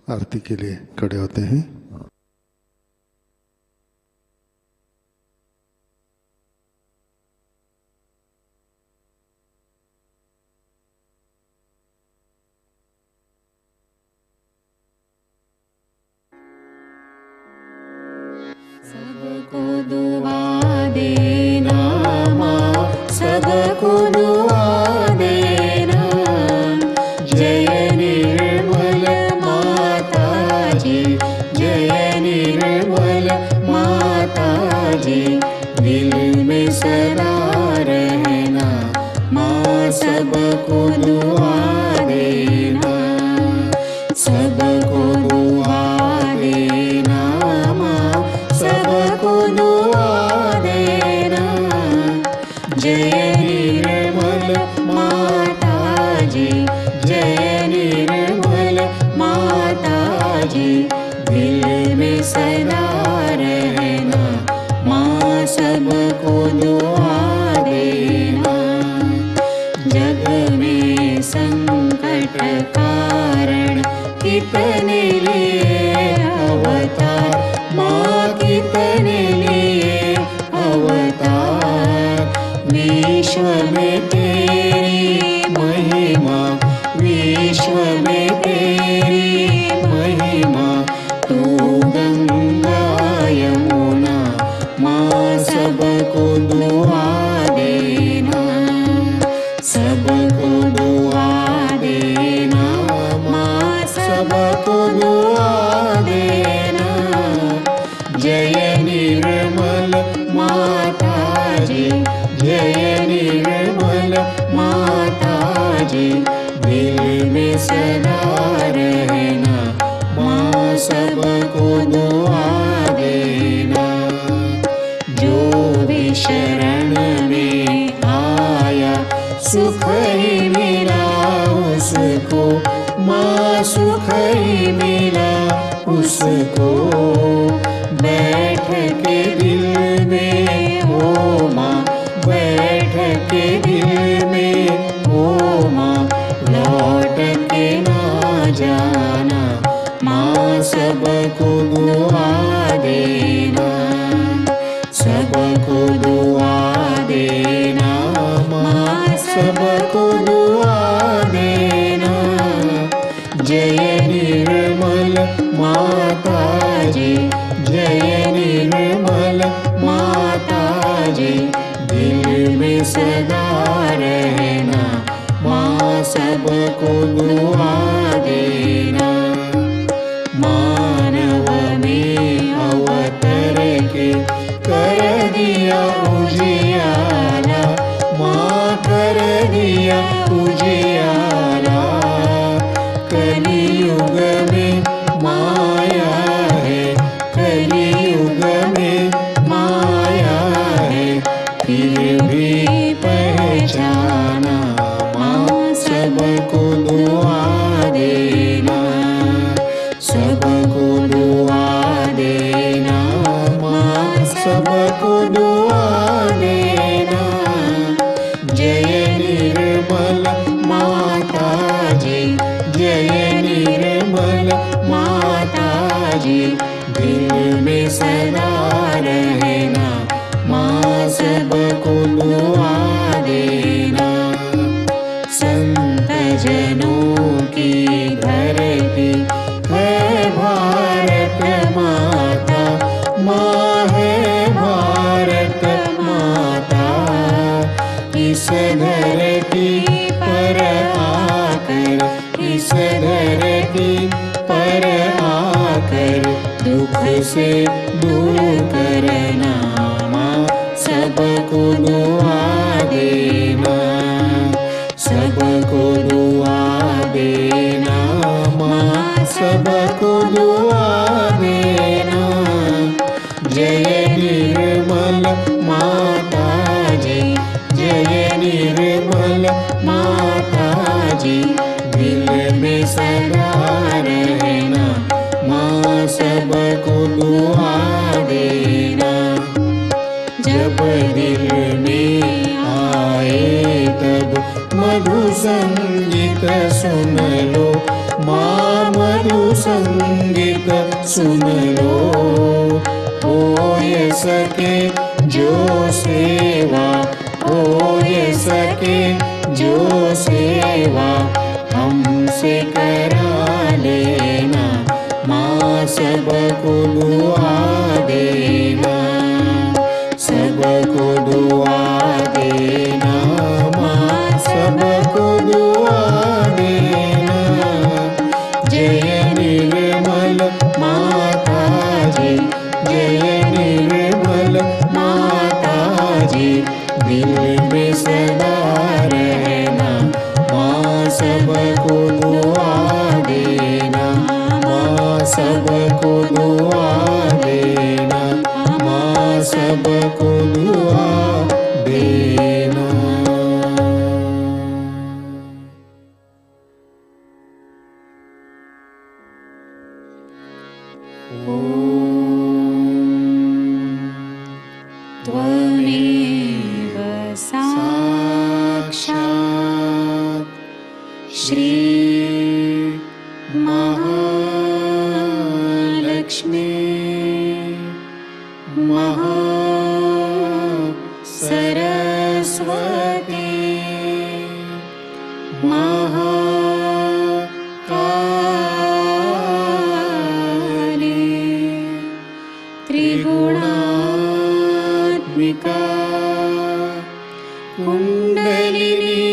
आरती के लिए खड़े होते हैं।
सबको दुआ देना माँ, सबको दुआ देना। जय निर्मल माताजी, जय निर्मल माताजी। दिल में सदा रहना माँ, सबको दुआ देना, सबको दुआ देना माँ, सबको दुआ देना। जय निर्मल माताजी, जय निर्मल माताजी। दिल में सदा रहना माँ, सबको दुआ देना। जग में संकट कारण कितने लिए अवतार माँ, कितने लिए अवतार। विश्व में तेरी महिमा, विश्व में तेरी महिमा। तू गंगा यमुना माँ, सबको दुआ देना, सबको दुआ देना माँ, सबको दुआ देना। जय निर्मल माताजी, जय निर्मल माताजी। दिल में सदा रहना माँ, सबको दुआ देना। जो भी शरण में आया सुख ही मिला उसको माँ, सुख ही मिला उसको। बैठ के दिल में ओ माँ, बैठ के दिल में ओ माँ। लौट के ना जाना माँ, सबको दुआ देना, सबको दुआ देना माँ, सबको दुआ देना। जय निर्मल माताजी, जय निर्मल माताजी। दिल में सदा रहना माँ, सबको दुआ देना। मानव में अवतर के कर दिया उजियारा माँ, सदा रहना, माँ सबको दुआ देना। संत जनों की धरती है भारत माता, माँ है भारत माता। इस धरती पर आकर, इस धरती पर आकर दुख से दूर करना, माँ सबको दुआ देना, सबको दुआ देना, माँ सबको दुआ देना। जय निर्मल माताजी, जय निर्मल माताजी। दिल में सदा रहना, माँ सबको दुआ देना। जब दिल में आए तब मधु संगीत सुन लो, माँ मधु संगीत सुन लो। हो ये सके जो सेवा, हो ये सके जो सेवा हमसे करा लेना, माँ सबको दुआ देना, सबको दुआ देना, माँ सबको दुआ देना। जय निर्मल माताजी, जय निर्मल माताजी। दिल में सदा रहना, माँ सबको दुआ देना, माँ सबको दुआ देना, माँ सबको दुआ देना। त्वमेव साक्षात् श्री महालक्ष्मी सरस्वती महाकाली त्रिगुणात्मिका कुंडलिनी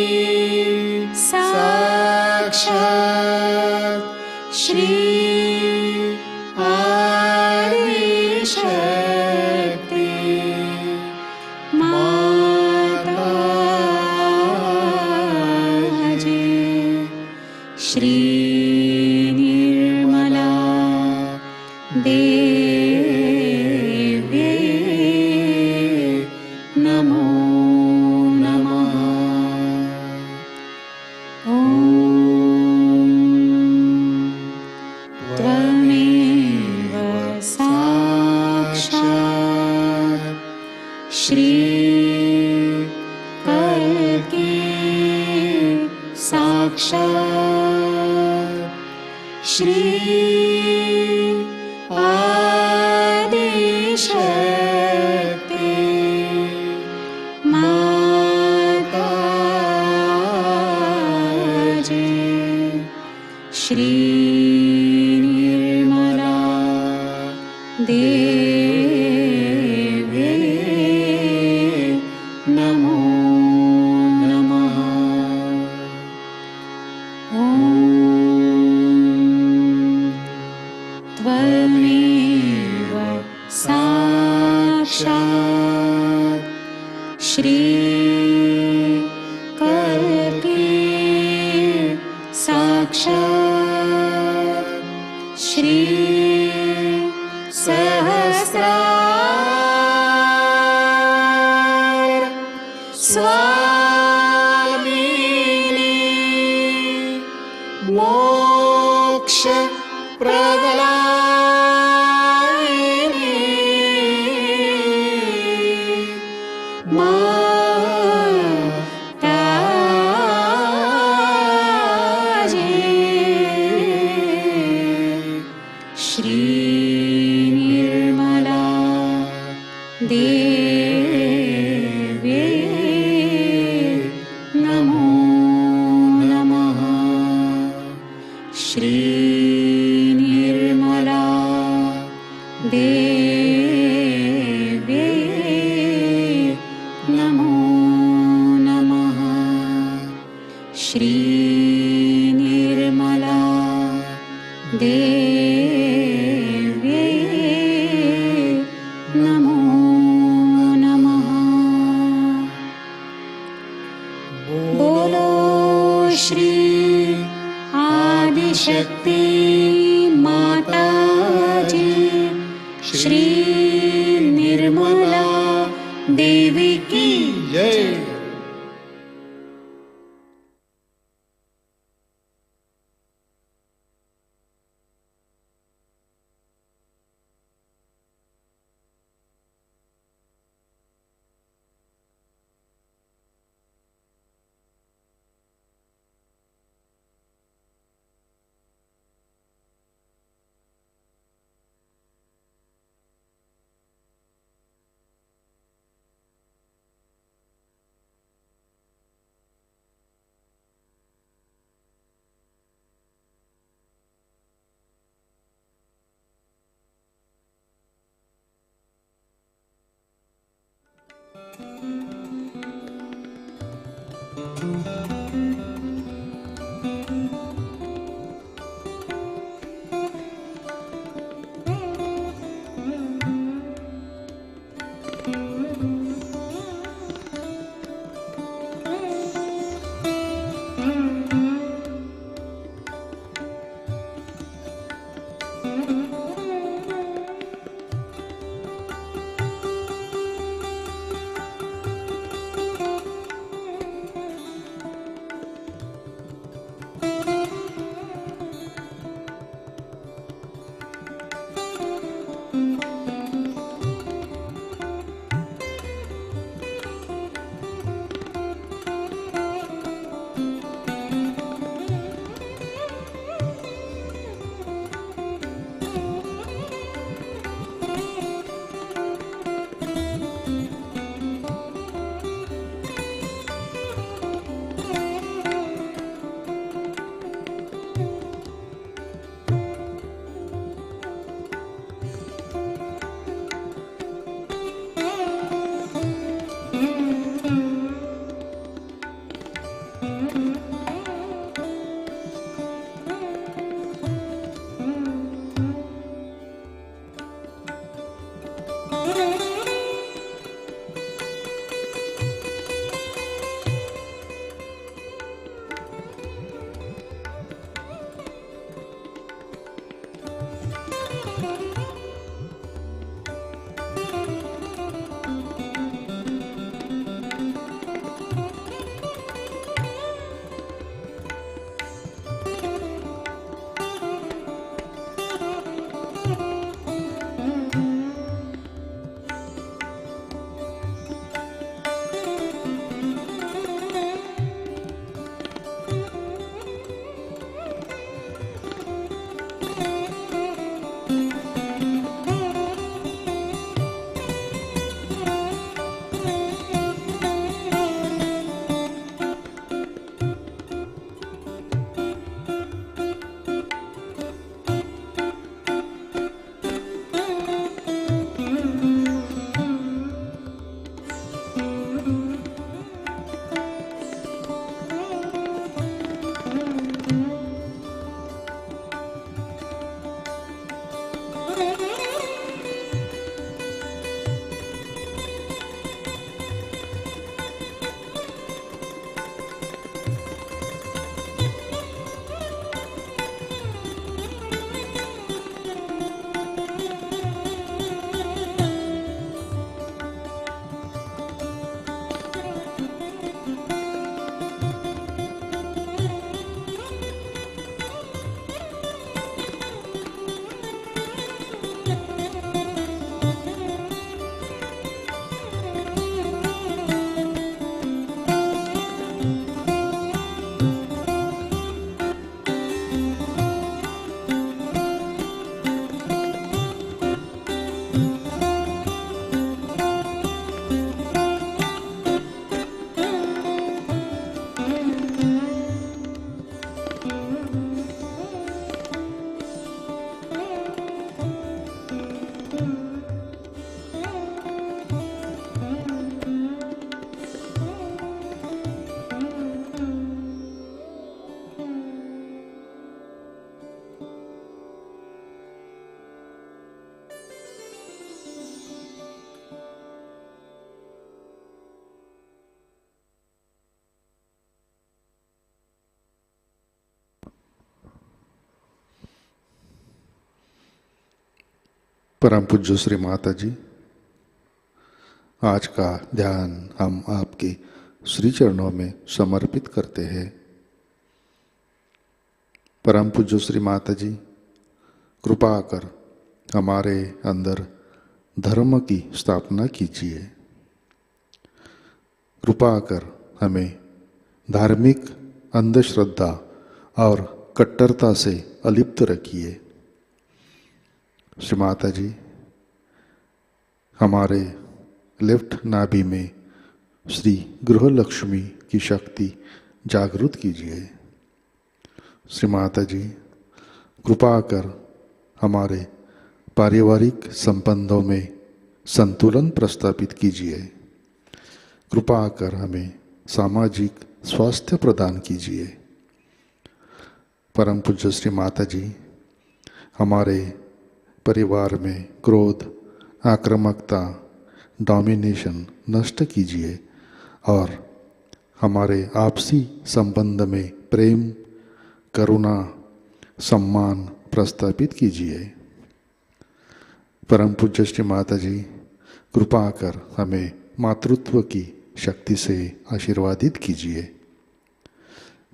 साक्षात् श्री आदिशक्ति माताजी। श्री निर्मला देव्यै नमो नमः। ॐ त्वमेव साक्षात् श्री कल्की साक्षात् श्री आदिशक्ति माताजी। श्री निर्मला देव्यै नमो नमः। ॐ त्वमेव साक्षात् श्री कल्की साक्षात् श्री सहस्रार स्वामिनी मोक्ष प्रदायिनी माताजी। श्री निर्मला नमो नमः। श्री निर्मला देव्ये नमो नमः। श्री निर्मला देव्ये नमो नमः। बोलो श्री आदिशक्ति माताजी श्री निर्मला देवी की जय।
परम पूज्य श्री माता जी, आज का ध्यान हम आपके श्री चरणों में समर्पित करते हैं। परम पूज्य श्री माता जी, कृपा कर हमारे अंदर धर्म की स्थापना कीजिए। कृपा कर हमें धार्मिक अंधश्रद्धा और कट्टरता से अलिप्त रखिए। श्री माता जी, हमारे लेफ्ट नाभि में श्री गृह लक्ष्मी की शक्ति जागृत कीजिए। श्री माता जी, कृपा कर हमारे पारिवारिक संबंधों में संतुलन प्रस्थापित कीजिए। कृपा कर हमें सामाजिक स्वास्थ्य प्रदान कीजिए। परम पूज्य श्री माता जी, हमारे परिवार में क्रोध, आक्रामकता, डोमिनेशन नष्ट कीजिए और हमारे आपसी संबंध में प्रेम, करुणा, सम्मान प्रस्थापित कीजिए। परम पूज्य श्री माता जी, कृपा कर हमें मातृत्व की शक्ति से आशीर्वादित कीजिए।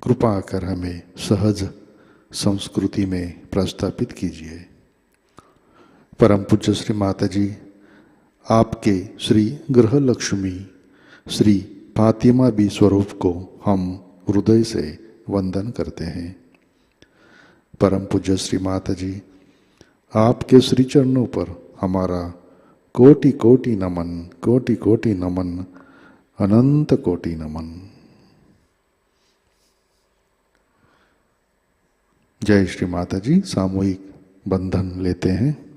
कृपा कर हमें सहज संस्कृति में प्रस्थापित कीजिए। परम पूज्य श्री माता जी, आपके श्री गृह लक्ष्मी श्री फातिमा बी स्वरूप को हम हृदय से वंदन करते हैं। परम पूज्य श्री माता जी, आपके श्री चरणों पर हमारा कोटि कोटि नमन, कोटि कोटि नमन, अनंत कोटि नमन। जय श्री माता जी। सामूहिक बंधन लेते हैं।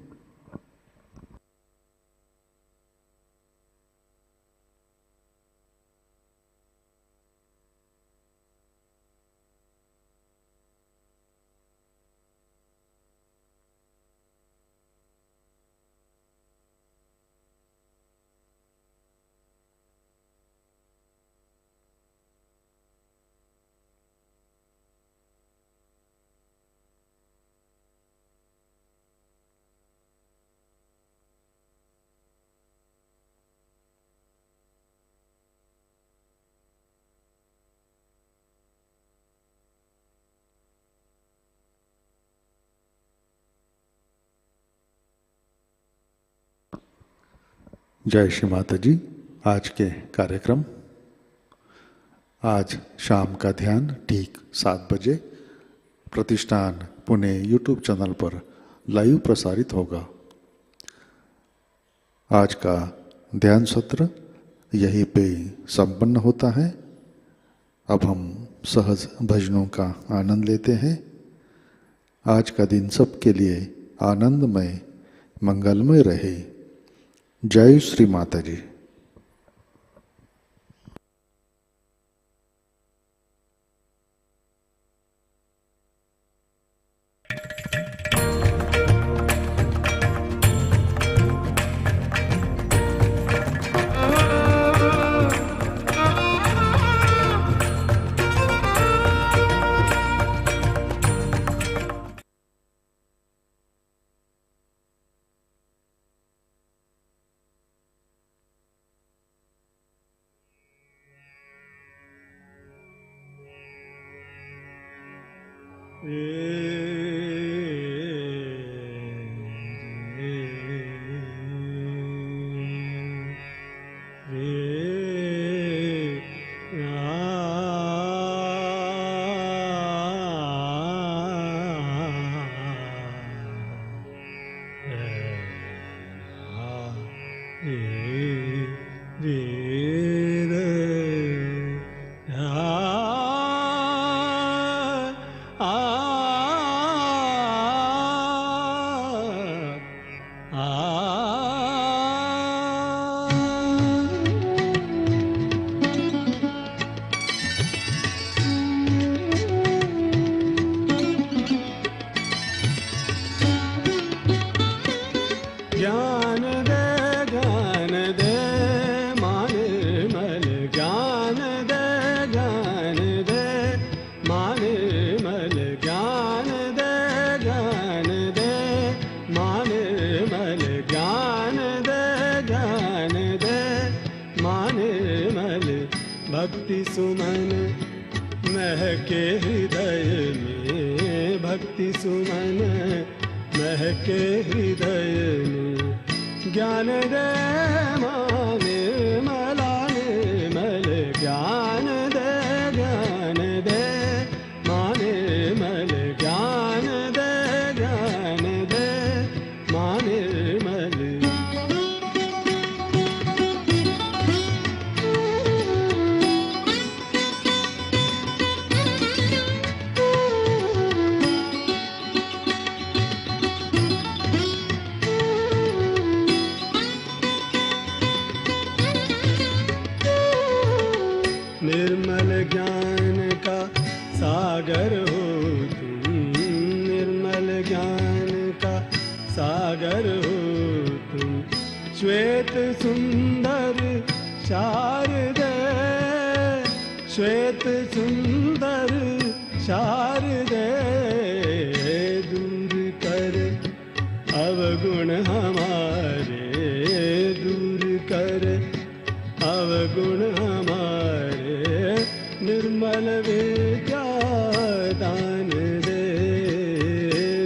जय श्री माता जी। आज के कार्यक्रम, आज शाम का ध्यान ठीक 7 बजे प्रतिष्ठान पुणे यूट्यूब चैनल पर लाइव प्रसारित होगा। आज का ध्यान सत्र यहीं पे संपन्न होता है। अब हम सहज भजनों का आनंद लेते हैं। आज का दिन सबके लिए आनंदमय, मंगलमय रहे। जय श्री माता जी।
ज्ञान दे मान निर्मल भक्ति सुमन महके हृदय में, भक्ति सुमन महके हृदय में। ज्ञान दे मां निर्मला निर्मल ज्ञान दे, ज्ञान दे मां निर्मल ज्ञान दे, ज्ञान दे मां निर्मल। निर्मल ज्ञान का सागर हो तुम, निर्मल ज्ञान का सागर हो तुम। श्वेत सुंदर शारदे, श्वेत सुंदर शारदे, दूर कर अवगुण हमारे, दूर कर अवगुण हमारे। निर्मल विद्या दान दे,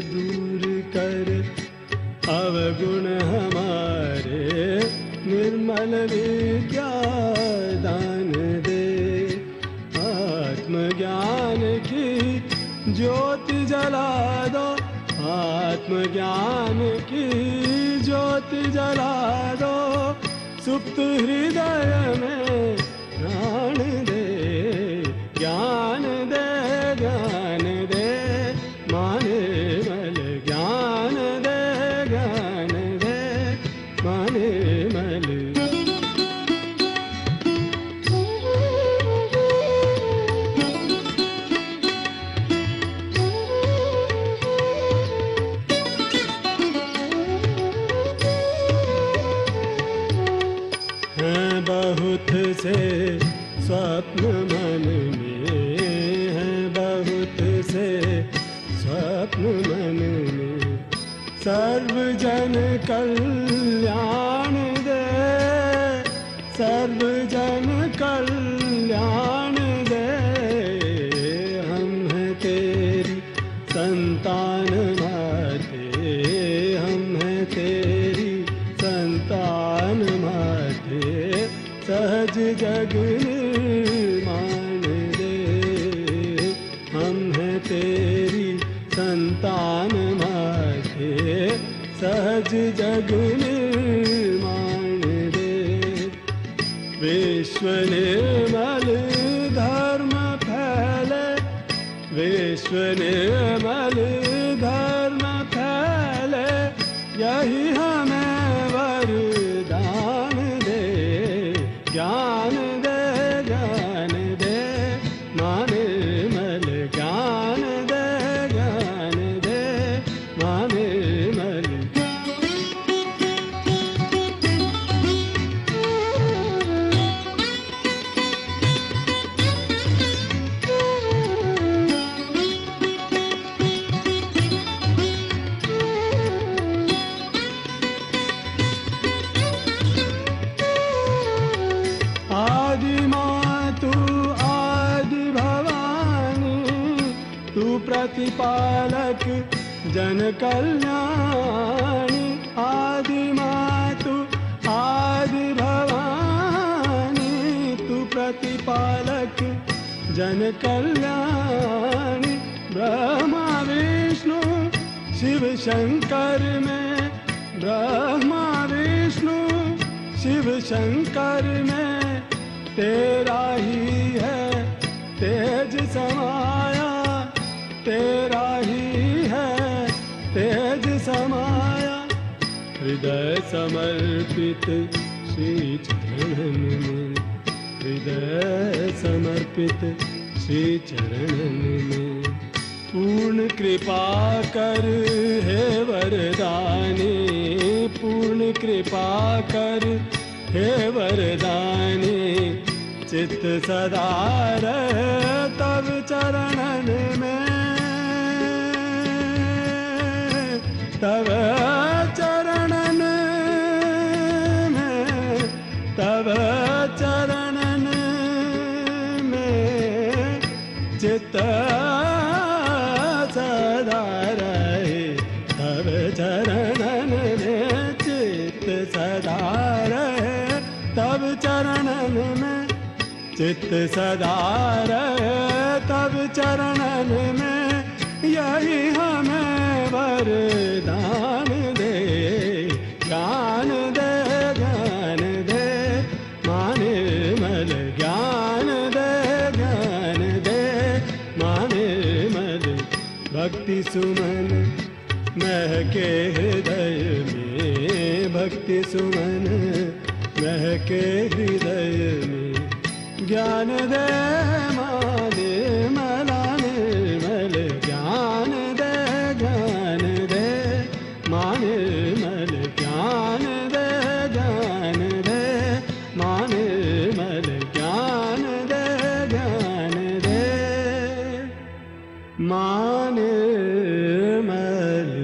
दूर कर अवगुण हमारे। निर्मल विद्या दान दे, आत्मज्ञान की ज्योति जला दो, आत्मज्ञान की ज्योति जला दो। सुप्त हृदय में प्राण दे, ज्ञान दे, ज्ञान दे मां निर्मल ज्ञान दे, ज्ञान दे मां निर्मल। बहुत से स्वप्न मन में हैं, बहुत से स्वप्न मन में। सर्वजन कल्याण दे, सर्वजन कल्याण दे। हम हैं तेरी संतान माते, हम हैं तेरी संतान माते। सहज जग निर्माण दे, हम हैं तेरी संतान माते। सहज जग निर्माण दे। विश्व निर्मल धर्म फैले, विश्व निर्मल धर्म फैले। यही हमें वरदान दे, ज्ञान दे, ज्ञान दे मां निर्मल ज्ञान दे, ज्ञान दे मां निर्मल। प्रतिपालक जन कल्याणी। आदि मातु आदि भवानी, तू प्रतिपालक जन कल्याणी। ब्रह्मा विष्णु शिव शंकर में, ब्रह्मा विष्णु शिव शंकर में। तेरा ही है तेज समाया, तेरा ही है तेज समाया। हृदय समर्पित श्री चरणन में, हृदय समर्पित श्री चरणन में। पूर्ण कृपा कर हे वरदानी, पूर्ण कृपा कर हे वरदानी। चित्त सदा रहे तब चरणन में, तब चरणन में, तब चरण चरणन में चित्त सदा रहे, तब चरणन में यही हमें वरदान दे। ज्ञान दे, ज्ञान दे, माने मल ज्ञान दे, ज्ञान दे, माने मल। भक्ति सुमन महके हृदय में, भक्ति सुमन महके हृदय में। ज्ञान दे माने मलाने मल, ज्ञान दे, ज्ञान दे, माने मल। ज्ञान दे, ज्ञान दे, माने मल। ज्ञान दे, ज्ञान दे, माने मल।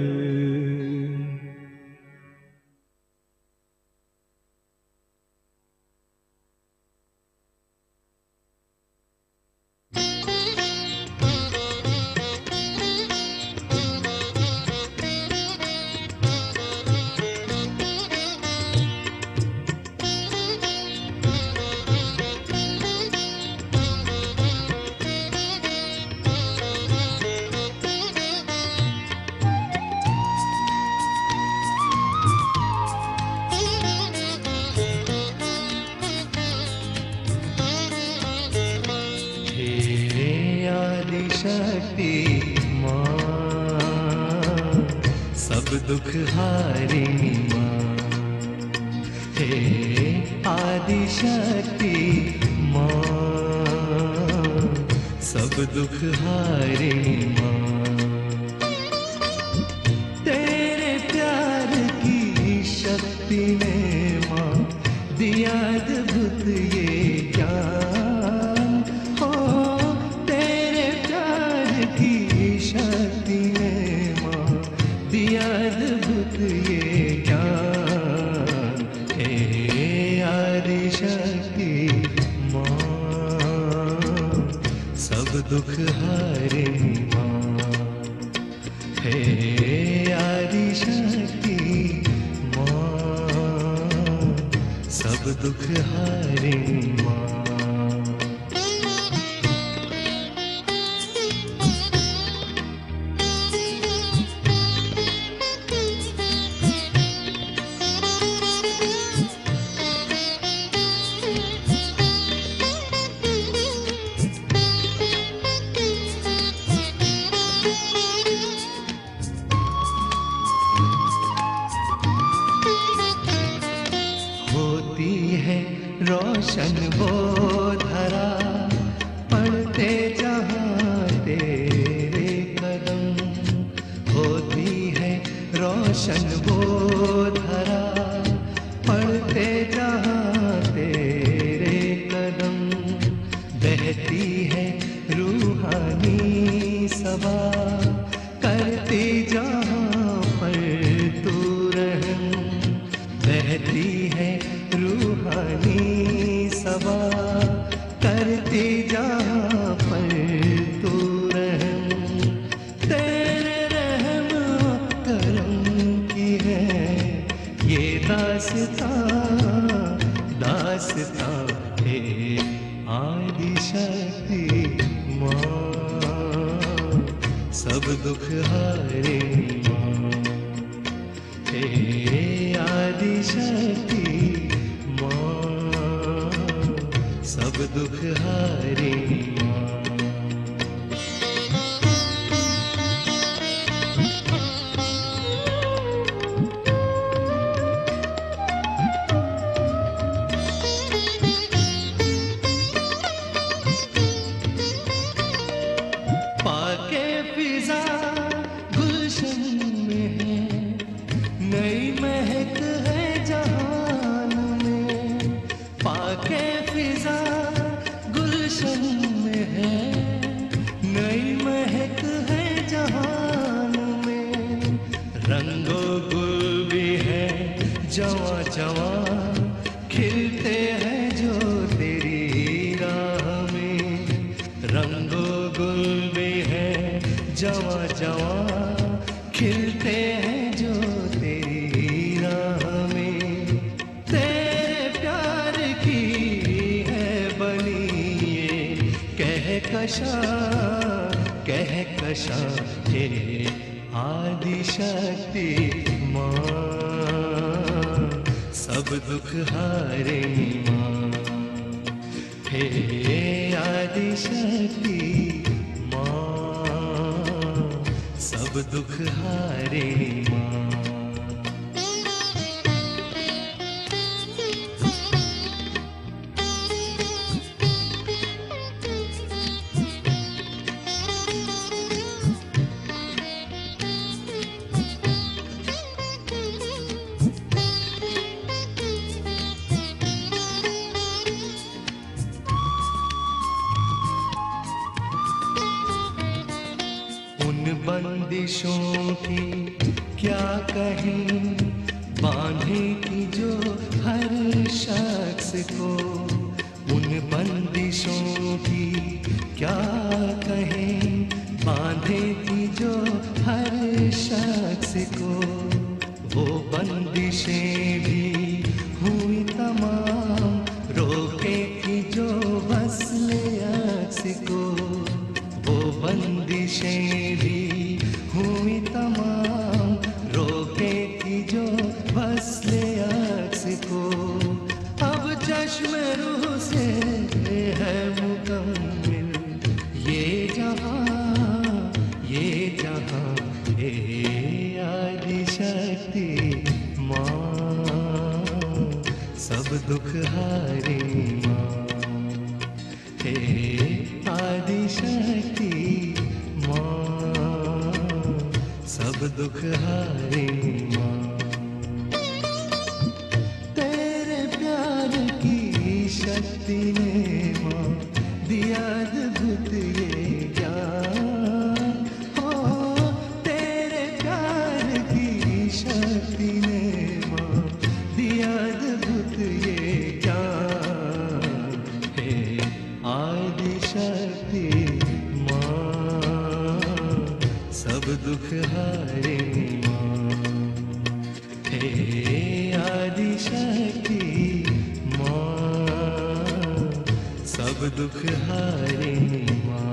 शक्ति माँ सब दुख हारिणी माँ, हे आदि शक्ति माँ सब दुख हारिणी माँ। तेरे प्यार की शक्ति ने माँ दिया अद्भुत ये ज्ञान। हो तेरे प्यार की शक्ति ने माँ दिया अद्भुत ये ज्ञान। हे आदि शक्ति माँ सब दुख हारिणी माँ, हे आदि शक्ति माँ सब दुख हारिणी माँ। रोशन वो धरा पढ़ते जहाँ तेरे कदम, होती है रोशन वो धरा पढ़ते जहाँ तेरे कदम। बहती है रूहानी सभा करती जहाँ पर तू रहम। बहती है रूहानी सभा करती जहाँ पर तू रहम। तेरे रहम करम की है ये दास्तां है आदि शक्ति माँ सब दुख हारिणी माँ। हे आदि शक्ति माँ सब दुख हारिणी माँ। पाके फिजा गुलशन में है नई महक है जहान में। पाके फिजा गुलशन में है नई महक है जहान में। रंगो गुल भी है जवां जवां खिलते हैं जो तेरी राह में। रंगो गुल भी है जवां जवां खिलते हैं जो तेरी राह में। तेरे प्यार की कहकशा कहकशा हे आदि शक्ति माँ, सब दुख हारिणी माँ। हे आदि शक्ति माँ, सब दुख हारिणी माँ। बंदिशों की क्या कहें, बांधे की जो हर शख्स को। उन बंदिशों की क्या कहें, बांधे की जो हर शख्स को। वो बंदिशें भी हुई तमाम, रोके की जो वस्ले अक्स को। वो बंदिशें भी हुई तमाम, रोके की जो वस्ले अक्स को। अब चश्मे रूह से है मुकम्मिल ये जहां, ये जहां। हे आदि शक्ति माँ, सब दुख हारिणी माँ। हे आदि शक्ति माँ, सब दुख हारिणी माँ। तेरे प्यार की शक्ति ने माँ दिया अद्भुत ये ज्ञान। हो तेरे प्यार की शक्ति ने माँ दिया अद्भुत ये ज्ञान। हे आदि शक्ति माँ, सब दुख हारिणी माँ। हे आदि शक्ति माँ, सब दुख हारिणी माँ।